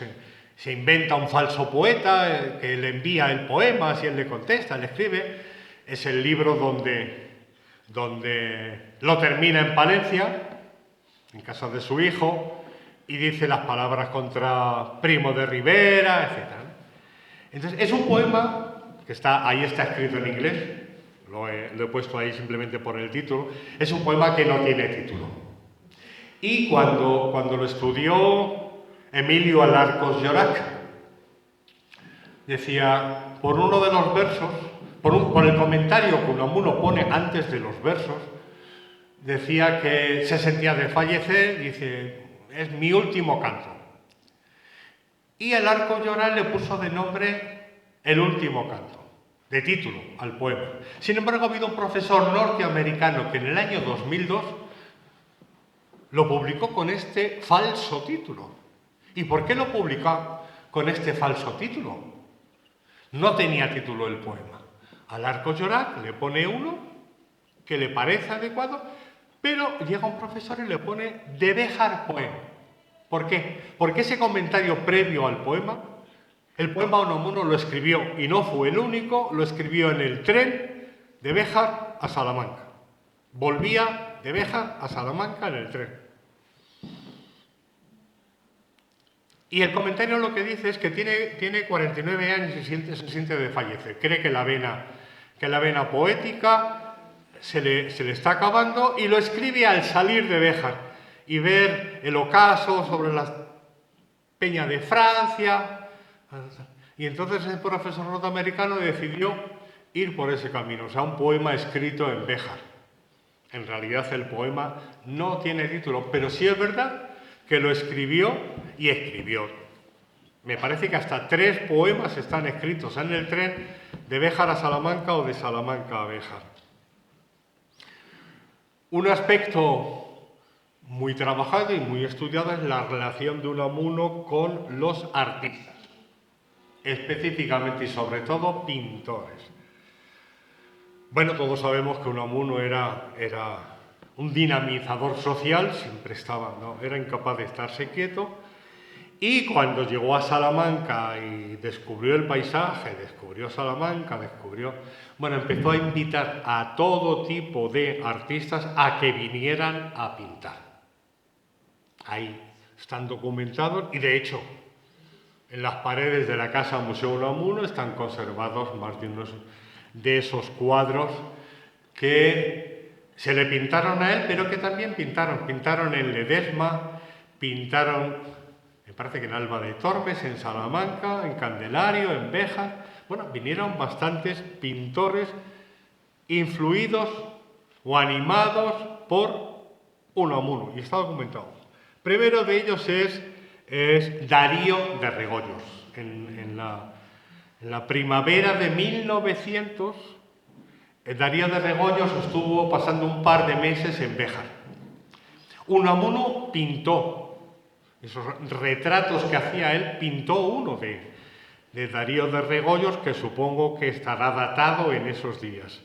se inventa un falso poeta que le envía el poema, si él le contesta, le escribe. Es el libro donde lo termina en Palencia, en casa de su hijo, y dice las palabras contra Primo de Rivera, etc. Entonces, es un poema que ahí está escrito en inglés, lo he puesto ahí simplemente por el título, es un poema que no tiene título. Y cuando lo estudió Emilio Alarcos Llorac, decía, por uno de los versos, por el comentario que Unamuno pone antes de los versos, decía que se sentía de fallecer, dice, es mi último canto. Y Alarcos Llorac le puso de nombre El último canto, de título al poema. Sin embargo, ha habido un profesor norteamericano que en el año 2002 lo publicó con este falso título. ¿Y por qué lo publicó con este falso título? No tenía título el poema. Alarcos Llorac le pone uno que le parece adecuado, pero llega un profesor y le pone de Béjar Poem. ¿Por qué? Porque ese comentario previo al poema, el poema Unamuno lo escribió, y no fue el único, lo escribió en el tren de Béjar a Salamanca. Volvía de Béjar a Salamanca en el tren. Y el comentario lo que dice es que tiene 49 años y se siente de fallecer. Cree que la vena poética se le está acabando y lo escribe al salir de Béjar y ver el ocaso sobre la peña de Francia. Y entonces el profesor norteamericano decidió ir por ese camino, o sea, un poema escrito en Béjar. En realidad el poema no tiene título, pero sí es verdad que lo escribió y escribió. Me parece que hasta 3 poemas están escritos en el tren de Béjar a Salamanca o de Salamanca a Béjar. Un aspecto muy trabajado y muy estudiado es la relación de Unamuno con los artistas, específicamente y sobre todo pintores. Bueno, todos sabemos que Unamuno era un dinamizador social, siempre era incapaz de estarse quieto, y cuando llegó a Salamanca y descubrió el paisaje, descubrió Salamanca, empezó a invitar a todo tipo de artistas a que vinieran a pintar. Ahí están documentados y de hecho en las paredes de la Casa Museo Unamuno están conservados más de unos de esos cuadros que se le pintaron a él, pero que también pintaron en Ledesma, pintaron, me parece que en Alba de Tormes, en Salamanca, en Candelario, en Béjar. Bueno, vinieron bastantes pintores influidos o animados por Unamuno, y está documentado. Primero de ellos es Darío de Regoyos. En la primavera de 1900, Darío de Regoyos estuvo pasando un par de meses en Béjar. Unamuno pintó esos retratos que hacía él, pintó uno de Darío de Regoyos, que supongo que estará datado en esos días.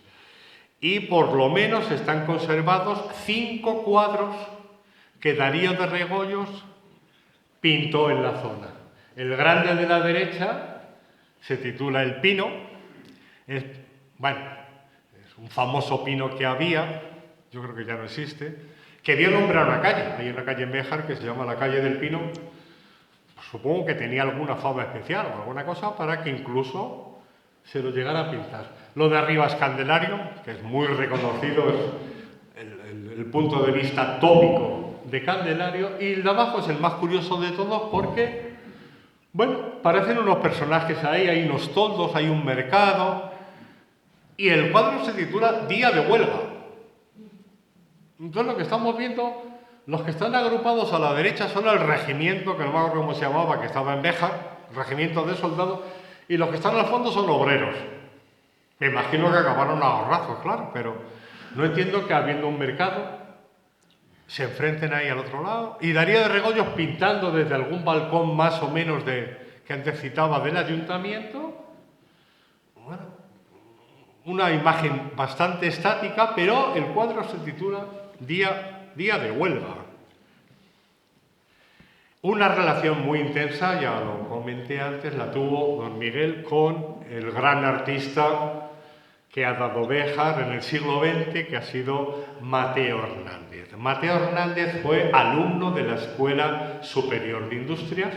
Y por lo menos están conservados 5 cuadros que Darío de Regoyos pintó en la zona. El grande de la derecha se titula El Pino. Es un famoso pino que había, yo creo que ya no existe, que dio nombre a una calle. Hay una calle en Béjar que se llama la calle del Pino. Supongo que tenía alguna fama especial o alguna cosa para que incluso se lo llegara a pintar. Lo de arriba es Candelario, que es muy reconocido, es el punto de vista tópico de Candelario, y el de abajo es el más curioso de todos porque, bueno, parecen unos personajes ahí, hay unos toldos, hay un mercado, y el cuadro se titula Día de Huelga. Entonces lo que estamos viendo, los que están agrupados a la derecha son el regimiento, que no me acuerdo cómo se llamaba, que estaba en Béjar, regimiento de soldados, y los que están al fondo son obreros. Me imagino que acabaron a ahorrazos, claro, pero no entiendo que habiendo un mercado se enfrenten ahí al otro lado. Y Darío de Regoyos pintando desde algún balcón más o menos que antes citaba del ayuntamiento. Bueno, una imagen bastante estática, pero el cuadro se titula Día de Huelga. Una relación muy intensa, ya lo comenté antes, la tuvo don Miguel con el gran artista que ha dado Béjar en el siglo XX, que ha sido Mateo Hernández. Mateo Hernández fue alumno de la Escuela Superior de Industrias.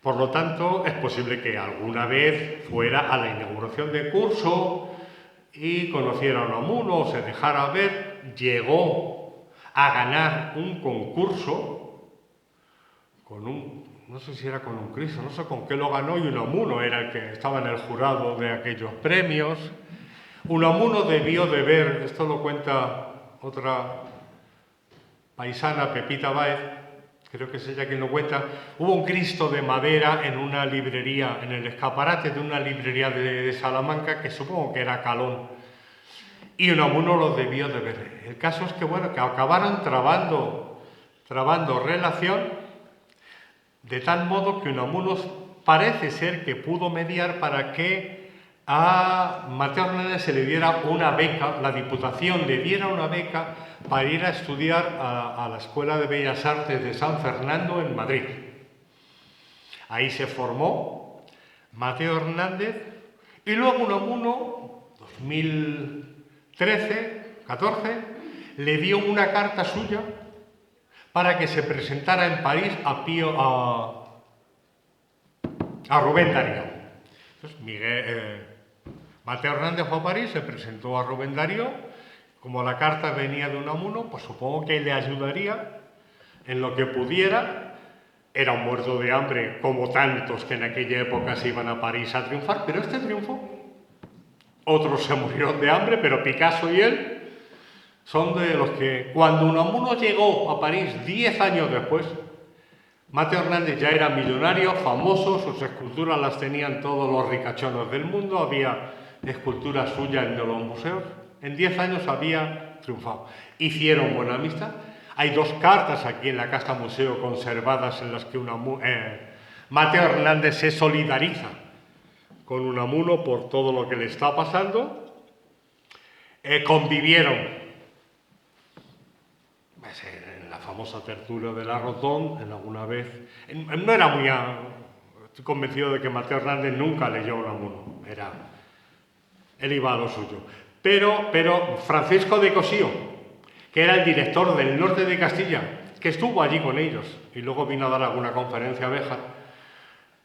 Por lo tanto, es posible que alguna vez fuera a la inauguración del curso y conociera a Unamuno o se dejara ver. Llegó a ganar un concurso no sé si era con un Cristo, no sé con qué lo ganó, y Unamuno era el que estaba en el jurado de aquellos premios. Unamuno debió de ver, esto lo cuenta otra paisana, Pepita Báez, creo que es ella quien lo cuenta, hubo un Cristo de madera en una librería, en el escaparate de una librería de Salamanca, que supongo que era Calón, y Unamuno lo debió de ver. El caso es que, bueno, que acabaron trabando relación, de tal modo que Unamuno parece ser que pudo mediar para que a Mateo Hernández se le diera una beca, la Diputación le diera una beca para ir a estudiar a la Escuela de Bellas Artes de San Fernando en Madrid. Ahí se formó Mateo Hernández y luego Unamuno, 2013-14, le dio una carta suya para que se presentara en París a Rubén Darío. Entonces, Mateo Hernández fue a París, se presentó a Rubén Darío. Como la carta venía de Unamuno, pues supongo que le ayudaría en lo que pudiera. Era un muerto de hambre, como tantos que en aquella época se iban a París a triunfar, pero este triunfó. Otros se murieron de hambre, pero Picasso y él son de los que, cuando Unamuno llegó a París 10 años después, Mateo Hernández ya era millonario, famoso, sus esculturas las tenían todos los ricachones del mundo, había esculturas suyas en los museos. En 10 años había triunfado. Hicieron buena amistad. Hay 2 cartas aquí en la Casa Museo conservadas en las que Mateo Hernández se solidariza con Unamuno por todo lo que le está pasando. Convivieron en la famosa tertulia de la Rotonde, en alguna vez. No era muy... Estoy convencido de que Mateo Hernández nunca leyó a Unamuno. Él iba a lo suyo. Pero Francisco de Cosío, que era el director del norte de Castilla, que estuvo allí con ellos y luego vino a dar alguna conferencia a Béjar,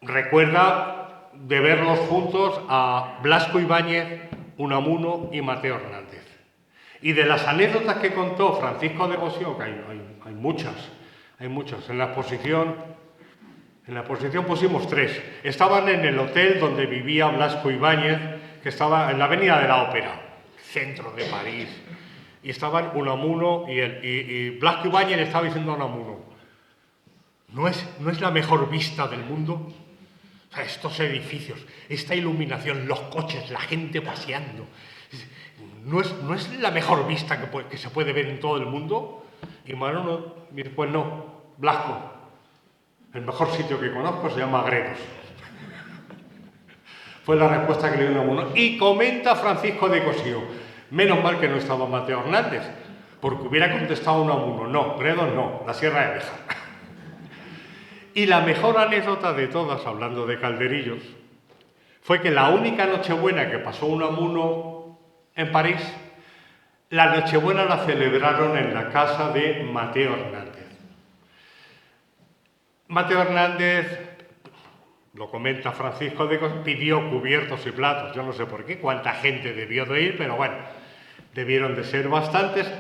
recuerda de verlos juntos a Blasco Ibáñez, Unamuno y Mateo Hernández. Y de las anécdotas que contó Francisco de Cosío, que hay muchas. En la exposición pusimos 3. Estaban en el hotel donde vivía Blasco Ibáñez, que estaba en la Avenida de la Ópera, centro de París. Y estaban Unamuno y Blasco Ibáñez estaba diciendo a Unamuno: ¿No es la mejor vista del mundo? O sea, estos edificios, esta iluminación, los coches, la gente paseando. ¿No es la mejor vista que se puede ver en todo el mundo? Y Unamuno, pues no, Blasco, el mejor sitio que conozco se llama Gredos. Fue la respuesta que le dio Unamuno. Y comenta Francisco de Cosío: menos mal que no estaba Mateo Hernández, porque hubiera contestado Unamuno: no, Gredos no, la Sierra de Béjar. Y la mejor anécdota de todas, hablando de calderillos, fue que la única Nochebuena que pasó Unamuno en París, la Nochebuena la celebraron en la casa de Mateo Hernández. Mateo Hernández, lo comenta Francisco de Cossío, pidió cubiertos y platos. Yo no sé por qué, cuánta gente debió de ir, pero bueno, debieron de ser bastantes.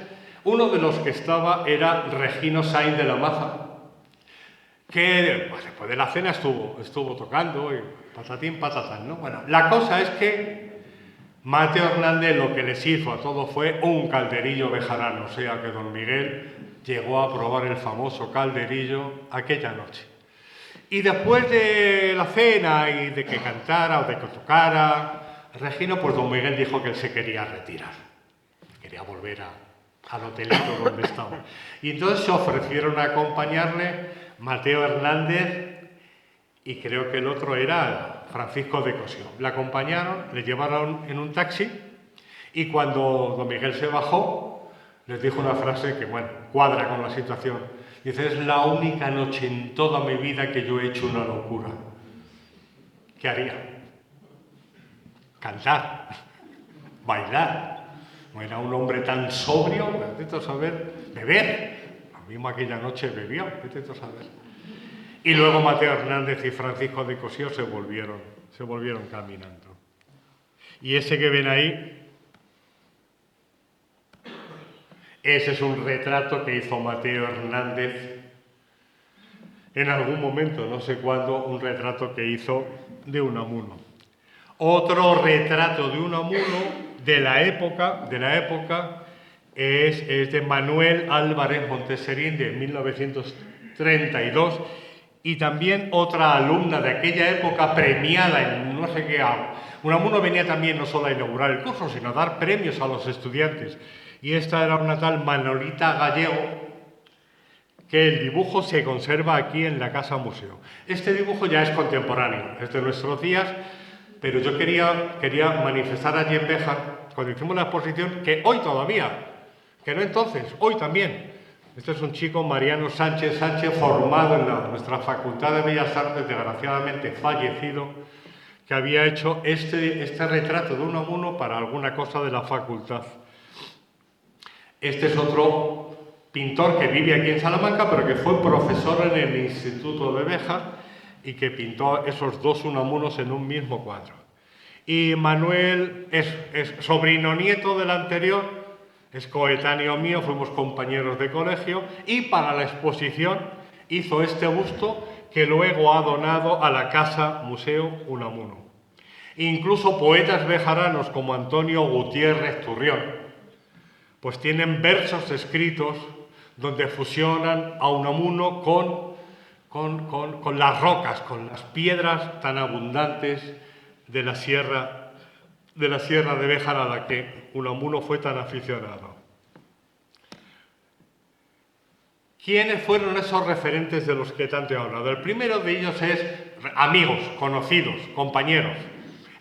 Uno de los que estaba era Regino Sainz de la Maza, que pues, después de la cena estuvo tocando y patatín, patatán, ¿no? Bueno, la cosa es que Mateo Hernández lo que les hizo a todos fue un calderillo bejarano, o sea que don Miguel llegó a probar el famoso calderillo aquella noche. Y después de la cena y de que cantara o de que tocara Regino, pues don Miguel dijo que él se quería retirar, quería volver al hotelito donde estaba. Y entonces se ofrecieron a acompañarle Mateo Hernández y creo que el otro era Francisco de Cossío. Le acompañaron, le llevaron en un taxi y cuando don Miguel se bajó, les dijo una frase que, bueno, cuadra con la situación. Dice, es la única noche en toda mi vida que yo he hecho una locura. ¿Qué haría? Cantar, bailar. No era un hombre tan sobrio, necesito saber, beber. Lo mismo aquella noche bebió, necesito saber. Y luego Mateo Hernández y Francisco de Cossío se volvieron caminando. Y ese que ven ahí, ese es un retrato que hizo Mateo Hernández en algún momento, no sé cuándo, un retrato que hizo de Unamuno. Otro retrato de Unamuno de la época es de Manuel Álvarez Monteserín de 1932 y también otra alumna de aquella época premiada en no sé qué. Unamuno venía también no solo a inaugurar el curso, sino a dar premios a los estudiantes. Y esta era una tal Manolita Gallego, que el dibujo se conserva aquí en la Casa Museo. Este dibujo ya es contemporáneo, es de nuestros días, pero yo quería manifestar allí en Béjar, cuando hicimos la exposición, que hoy todavía, que no entonces, hoy también. Este es un chico, Mariano Sánchez, formado en nuestra Facultad de Bellas Artes, desgraciadamente fallecido, que había hecho este retrato de Unamuno para alguna cosa de la facultad. Este es otro pintor que vive aquí en Salamanca, pero que fue profesor en el Instituto de Béjar y que pintó esos dos Unamunos en un mismo cuadro. Y Manuel es sobrino nieto del anterior, es coetáneo mío, fuimos compañeros de colegio, y para la exposición hizo este busto que luego ha donado a la Casa Museo Unamuno. Incluso poetas bejaranos como Antonio Gutiérrez Turrión, pues tienen versos escritos donde fusionan a Unamuno con las rocas, con las piedras tan abundantes de la sierra de Béjar a la que Unamuno fue tan aficionado. ¿Quiénes fueron esos referentes de los que tanto he hablado? El primero de ellos es amigos, conocidos, compañeros.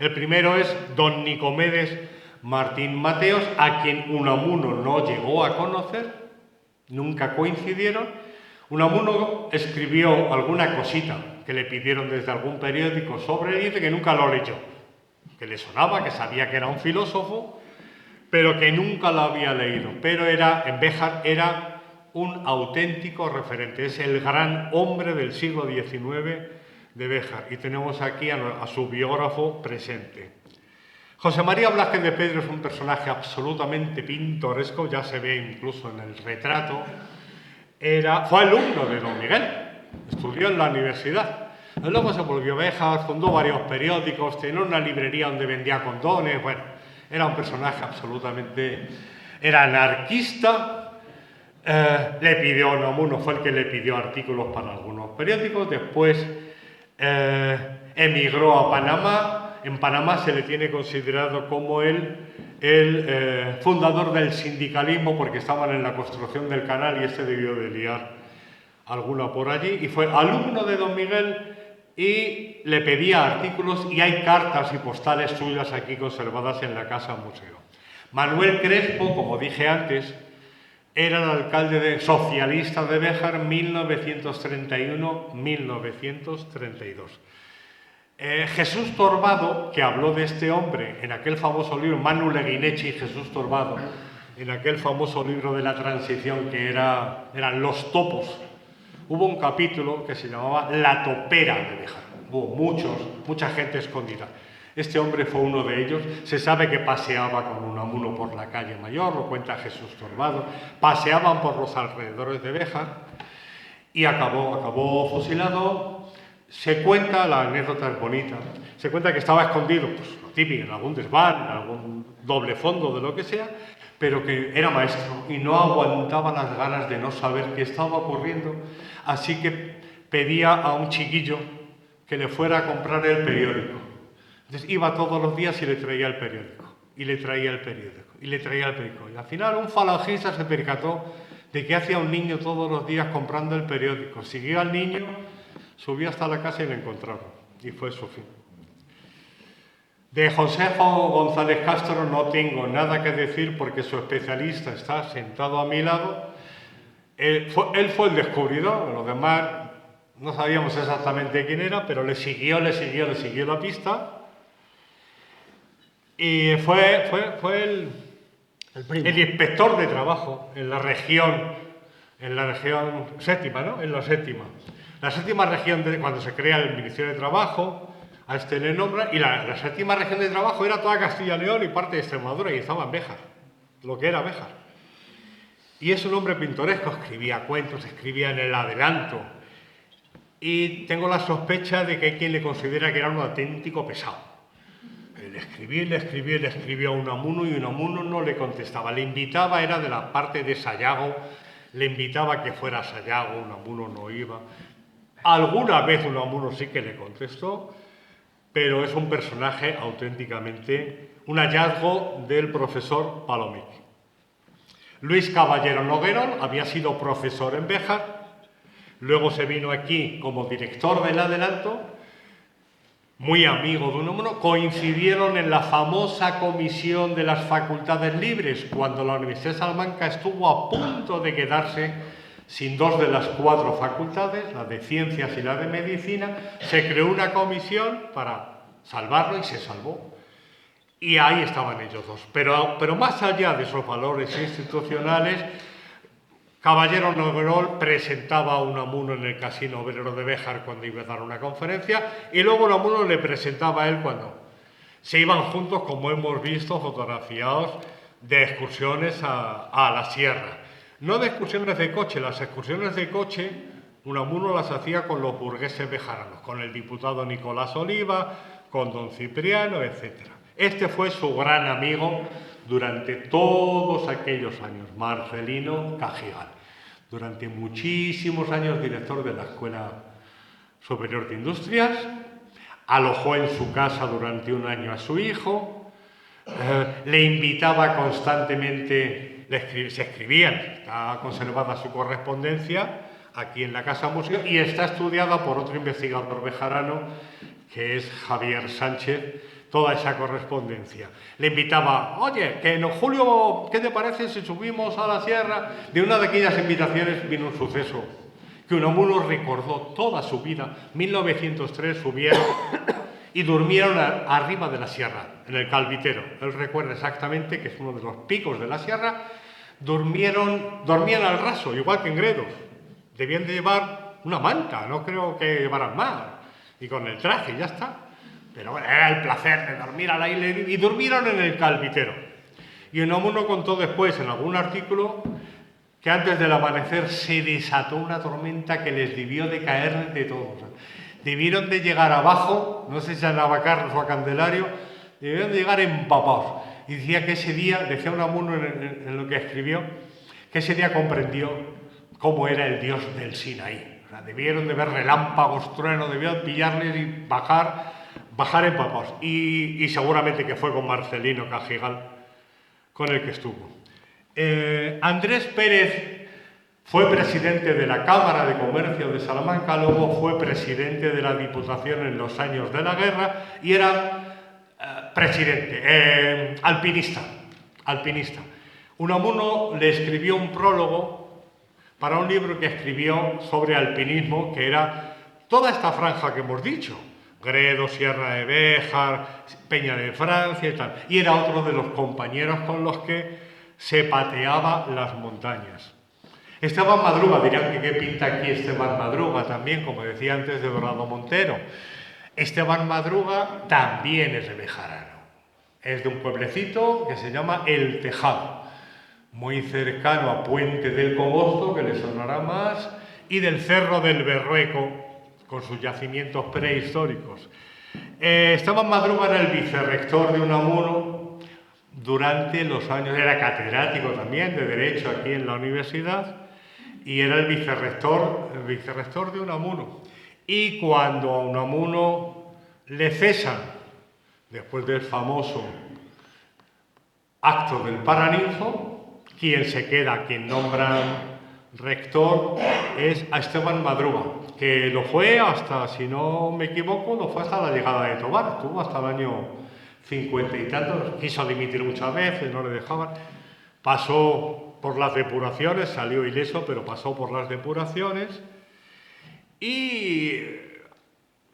El primero es don Nicomedes Martín Mateos, a quien Unamuno no llegó a conocer, nunca coincidieron. Unamuno escribió alguna cosita que le pidieron desde algún periódico sobre él, dice que nunca lo leyó, que le sonaba, que sabía que era un filósofo, pero que nunca lo había leído. Pero en Béjar era un auténtico referente, es el gran hombre del siglo XIX de Béjar, y tenemos aquí a su biógrafo presente. José María Blázquez de Pedro es un personaje absolutamente pintoresco, ya se ve incluso en el retrato. Fue alumno de don Miguel, estudió en la universidad. Luego se volvió a Béjar, fundó varios periódicos, tenía una librería donde vendía condones. Bueno, era un personaje absolutamente... Era anarquista. Le pidió a Unamuno, fue el que le pidió artículos para algunos periódicos. Después emigró a Panamá. En Panamá se le tiene considerado como el fundador del sindicalismo, porque estaban en la construcción del canal y este debió de liar alguna por allí. Y fue alumno de don Miguel y le pedía artículos, y hay cartas y postales suyas aquí conservadas en la Casa Museo. Manuel Crespo, como dije antes, Era el alcalde socialista de Béjar 1931-1932. Jesús Torbado, que habló de este hombre en aquel famoso libro, Manu Leguinechi y Jesús Torbado, en aquel famoso libro de la transición que eran los topos, hubo un capítulo que se llamaba La topera de Béjar. Hubo mucha gente escondida. Este hombre fue uno de ellos. Se sabe que paseaba con Unamuno por la calle Mayor, lo cuenta Jesús Torbado. Paseaban por los alrededores de Béjar y acabó fusilado. Se cuenta, la anécdota es bonita, se cuenta que estaba escondido, pues lo típico, en algún desván, en algún doble fondo, de lo que sea, pero que era maestro y no aguantaba las ganas de no saber qué estaba ocurriendo, así que pedía a un chiquillo que le fuera a comprar el periódico. Entonces iba todos los días y le traía el periódico, y le traía el periódico, y le traía el periódico. Y al final un falangista se percató de que hacía un niño todos los días comprando el periódico. Siguió al niño, subió hasta la casa y lo encontraron, y fue su fin. De Josejo González Castro no tengo nada que decir porque su especialista está sentado a mi lado. Él fue el descubridor, los demás no sabíamos exactamente quién era, pero le siguió la pista. Y fue el inspector de trabajo en la región séptima, ¿no? En la séptima. La séptima región, cuando se crea el Ministerio de Trabajo, a este le nombra, y la séptima región de trabajo era toda Castilla y León y parte de Extremadura, y estaba en Béjar, lo que era Béjar. Y es un hombre pintoresco, escribía cuentos, escribía en el Adelanto, y tengo la sospecha de que hay quien le considera que era un auténtico pesado. Le escribía a Unamuno y Unamuno no le contestaba. Le invitaba, era de la parte de Sayago, le invitaba a que fuera a Sayago, Unamuno no iba. Alguna vez Unamuno sí que le contestó, pero es un personaje auténticamente, un hallazgo del profesor Palomic. Luis Caballero Noguerol había sido profesor en Béjar, luego se vino aquí como director del Adelanto, muy amigo de Unamuno, coincidieron en la famosa comisión de las facultades libres, cuando la Universidad de Salamanca estuvo a punto de quedarse sin 2 de las 4 facultades, la de Ciencias y la de Medicina. Se creó una comisión para salvarlo y se salvó. Y ahí estaban ellos dos. Pero más allá de esos valores institucionales, Caballero Noguerol presentaba a Unamuno en el Casino Obrero de Béjar cuando iba a dar una conferencia, y luego Unamuno le presentaba a él cuando se iban juntos, como hemos visto, fotografiados de excursiones a la sierra. No de excursiones de coche, las excursiones de coche Unamuno las hacía con los burgueses bejaranos, con el diputado Nicolás Oliva, con don Cipriano, etc. Este fue su gran amigo durante todos aquellos años, Marcelino Cajigal. Durante muchísimos años director de la Escuela Superior de Industrias, alojó en su casa durante un año a su hijo, le invitaba constantemente, se escribían, está conservada su correspondencia aquí en la Casa Museo y está estudiada por otro investigador bejarano que es Javier Sánchez, toda esa correspondencia. Le invitaba, oye, que en julio, ¿qué te parece si subimos a la sierra? De una de aquellas invitaciones vino un suceso que Unamuno recordó toda su vida. 1903 subieron y durmieron arriba de la sierra, en el Calvitero. Él recuerda exactamente que es uno de los picos de la sierra. Dormían al raso, igual que en Gredos. Debían de llevar una manta, no creo que llevaran más. Y con el traje, ya está. Pero bueno, era el placer de dormir al aire libre, y durmieron en el Calvitero. Y Unamuno contó después en algún artículo que antes del amanecer se desató una tormenta que les debió de caer de todos. Debieron de llegar abajo, no sé si a Navacarros o a Candelario, debieron de llegar empapados. Y decía que ese día, decía Unamuno en lo que escribió, que ese día comprendió cómo era el dios del Sinaí. O sea, debieron de ver relámpagos, truenos, debieron pillarles y bajar empapados. Y seguramente que fue con Marcelino Cajigal con el que estuvo. Andrés Pérez fue presidente de la Cámara de Comercio de Salamanca, luego fue presidente de la Diputación en los años de la guerra y era alpinista. Unamuno le escribió un prólogo para un libro que escribió sobre alpinismo, que era toda esta franja que hemos dicho, Gredo, Sierra de Béjar, Peña de Francia y tal. Y era otro de los compañeros con los que se pateaba las montañas. Esteban Madruga, dirán que qué pinta aquí Esteban Madruga también, como decía antes de Dorado Montero. Esteban Madruga también es de Bejarano. Es de un pueblecito que se llama El Tejado, muy cercano a Puente del Cogosto, que le sonará más, y del Cerro del Berrueco, con sus yacimientos prehistóricos. Esteban Madruga era el vicerrector de Unamuno durante los años, era catedrático también de Derecho aquí en la universidad, y era el vicerrector de Unamuno. Y cuando a Unamuno le cesan, después del famoso acto del Paraninfo, quien se queda, quien nombran rector, es a Esteban Madruga, que lo fue hasta, si no me equivoco, lo fue hasta la llegada de Tobar, estuvo hasta el año 50 y tantos, quiso dimitir muchas veces, no le dejaban, pasó por las depuraciones, salió ileso, pero pasó por las depuraciones, y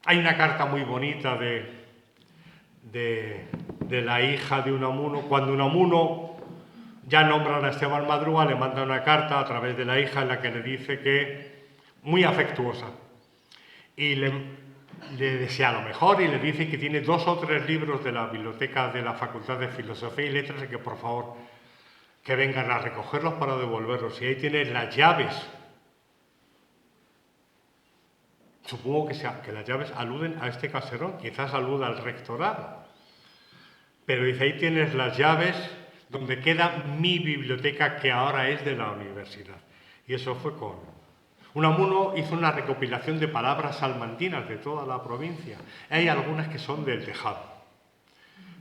hay una carta muy bonita de la hija de Unamuno. Cuando Unamuno ya nombran a Esteban Madruga, le manda una carta a través de la hija en la que le dice que, muy afectuosa, y le desea lo mejor y le dice que tiene 2 o 3 libros de la biblioteca de la Facultad de Filosofía y Letras y que por favor que vengan a recogerlos para devolverlos. Y ahí tiene las llaves. Supongo que las llaves aluden a este caserón, quizás aluda al rectorado. Pero dice, ahí tienes las llaves donde queda mi biblioteca, que ahora es de la universidad. Y eso fue con... Unamuno hizo una recopilación de palabras salmantinas de toda la provincia. Hay algunas que son del Tejado.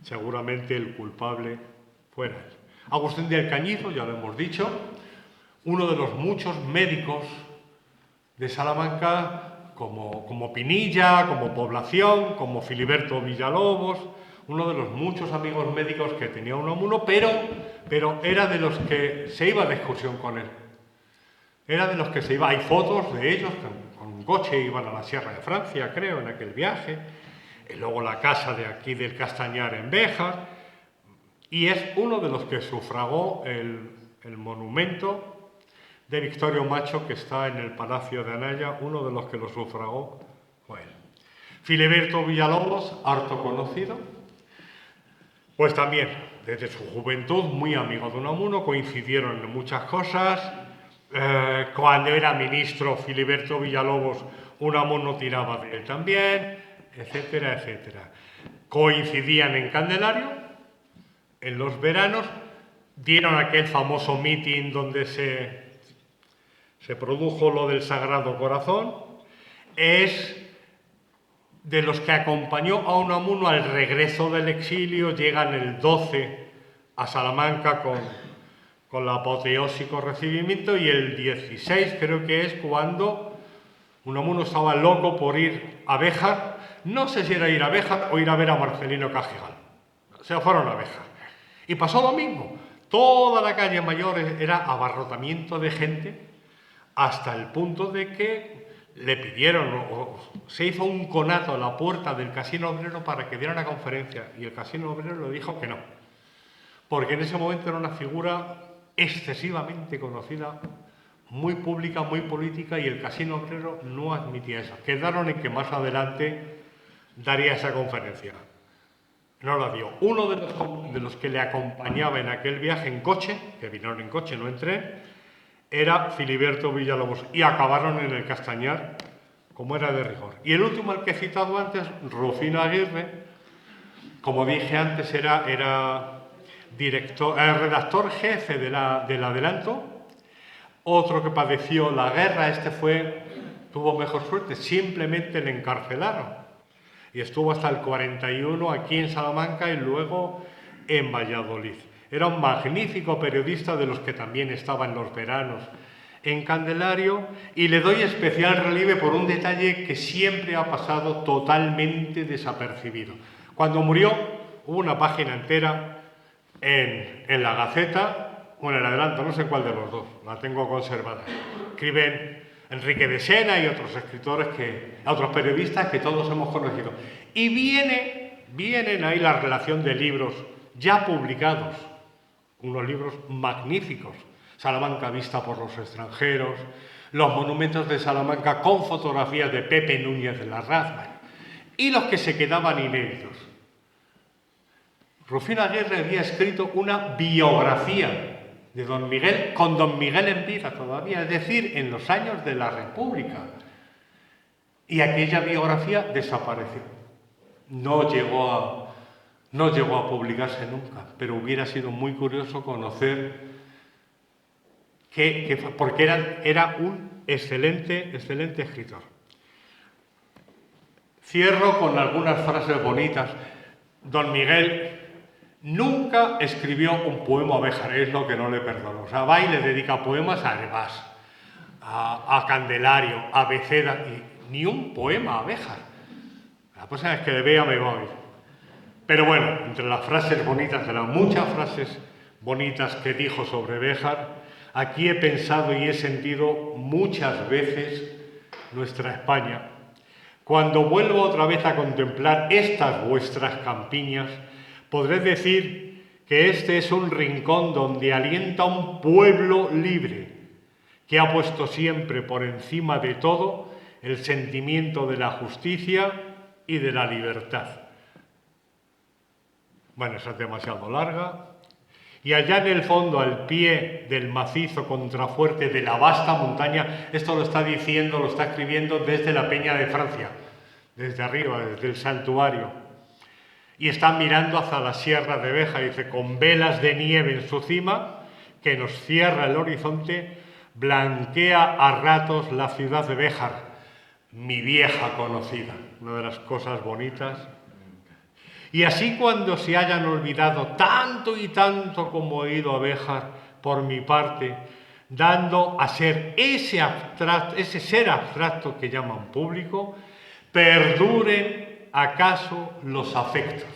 Seguramente el culpable fuera él. Agustín de Alcañizo, ya lo hemos dicho, uno de los muchos médicos de Salamanca, como Pinilla, como Población, como Filiberto Villalobos, uno de los muchos amigos médicos que tenía Unamuno, pero era de los que se iba de excursión con él. Era de los que se iba, hay fotos de ellos, con un coche iban a la Sierra de Francia, creo, en aquel viaje, y luego la casa de aquí del Castañar en Béjar, y es uno de los que sufragó el monumento de Victorio Macho que está en el Palacio de Anaya, uno de los que lo sufragó fue él. Filiberto Villalobos, harto conocido, pues también, desde su juventud, muy amigo de Unamuno, coincidieron en muchas cosas. Cuando era ministro Filiberto Villalobos, Unamuno tiraba de él también, etcétera, etcétera. Coincidían en Candelario, en los veranos, dieron aquel famoso mitin donde se produjo lo del Sagrado Corazón, es de los que acompañó a Unamuno al regreso del exilio, llegan el 12 a Salamanca con el apoteósico recibimiento, y el 16 creo que es cuando Unamuno estaba loco por ir a Béjar, no sé si era ir a Béjar o ir a ver a Marcelino Cajigal, se fueron a Béjar. Y pasó lo mismo, toda la calle Mayor era abarrotamiento de gente, hasta el punto de que le pidieron, o se hizo un conato a la puerta del Casino Obrero para que diera una conferencia, y el Casino Obrero le dijo que no, porque en ese momento era una figura excesivamente conocida, muy pública, muy política, y el Casino Obrero no admitía eso. Quedaron en que más adelante daría esa conferencia. No la dio. Uno de los que le acompañaba en aquel viaje en coche, que vinieron en coche, no en tren, era Filiberto Villalobos, y acabaron en el Castañar, como era de rigor. Y el último al que he citado antes, Rufino Aguirre, como dije antes, era redactor jefe del Adelanto, otro que padeció la guerra, tuvo mejor suerte, simplemente le encarcelaron. Y estuvo hasta el 41 aquí en Salamanca y luego en Valladolid. Era un magnífico periodista, de los que también estaba en los veranos en Candelario, y le doy especial relieve por un detalle que siempre ha pasado totalmente desapercibido. Cuando murió, hubo una página entera en la Gaceta o en el adelanto, no sé cuál de los dos, la tengo conservada. Escriben Enrique de Sena y otros escritores, otros periodistas que todos hemos conocido. Y vienen ahí la relación de libros ya publicados, unos libros magníficos. Salamanca vista por los extranjeros, los monumentos de Salamanca con fotografías de Pepe Núñez de Larraz, y los que se quedaban inéditos. Rufino Aguirre había escrito una biografía de Don Miguel, con Don Miguel en vida todavía, es decir, en los años de la República. Y aquella biografía desapareció. No llegó a publicarse nunca, pero hubiera sido muy curioso conocer porque era un excelente escritor. Cierro con algunas frases bonitas. Don Miguel nunca escribió un poema a Béjar, es lo que no le perdono. O sea, va y le dedica poemas a Hervás, a Candelario, a Beceda, y ni un poema a Béjar. La próxima vez que le vea me voy. Pero bueno, entre las frases bonitas, de las muchas frases bonitas que dijo sobre Béjar, aquí he pensado y he sentido muchas veces nuestra España. Cuando vuelvo otra vez a contemplar estas vuestras campiñas, podré decir que este es un rincón donde alienta un pueblo libre, que ha puesto siempre por encima de todo el sentimiento de la justicia y de la libertad. Bueno, esa es demasiado larga. Y allá en el fondo, al pie del macizo contrafuerte de la vasta montaña, esto lo está escribiendo desde la Peña de Francia, desde arriba, desde el santuario. Y está mirando hacia la sierra de Béjar, dice, con velas de nieve en su cima, que nos cierra el horizonte, blanquea a ratos la ciudad de Béjar, mi vieja conocida. Una de las cosas bonitas. Y así cuando se hayan olvidado tanto y tanto como he ido a Béjar, por mi parte, dando a ser ese ser abstracto que llaman público, perduren acaso los afectos,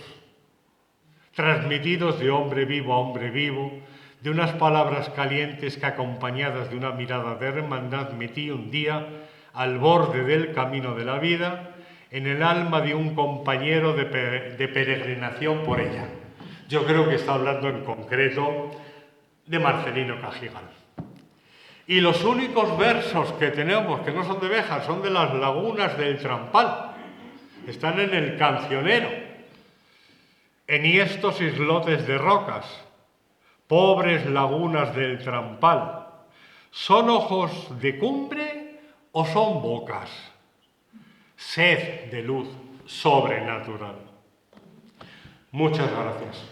transmitidos de hombre vivo a hombre vivo, de unas palabras calientes que acompañadas de una mirada de hermandad metí un día al borde del camino de la vida, en el alma de un compañero de peregrinación por ella. Yo creo que está hablando en concreto de Marcelino Cajigal. Y los únicos versos que tenemos, que no son de Béjar, son de las lagunas del Trampal. Están en el Cancionero. Enhiestos islotes de rocas, pobres lagunas del Trampal, ¿son ojos de cumbre o son bocas? Sed de luz sobrenatural. Muchas gracias.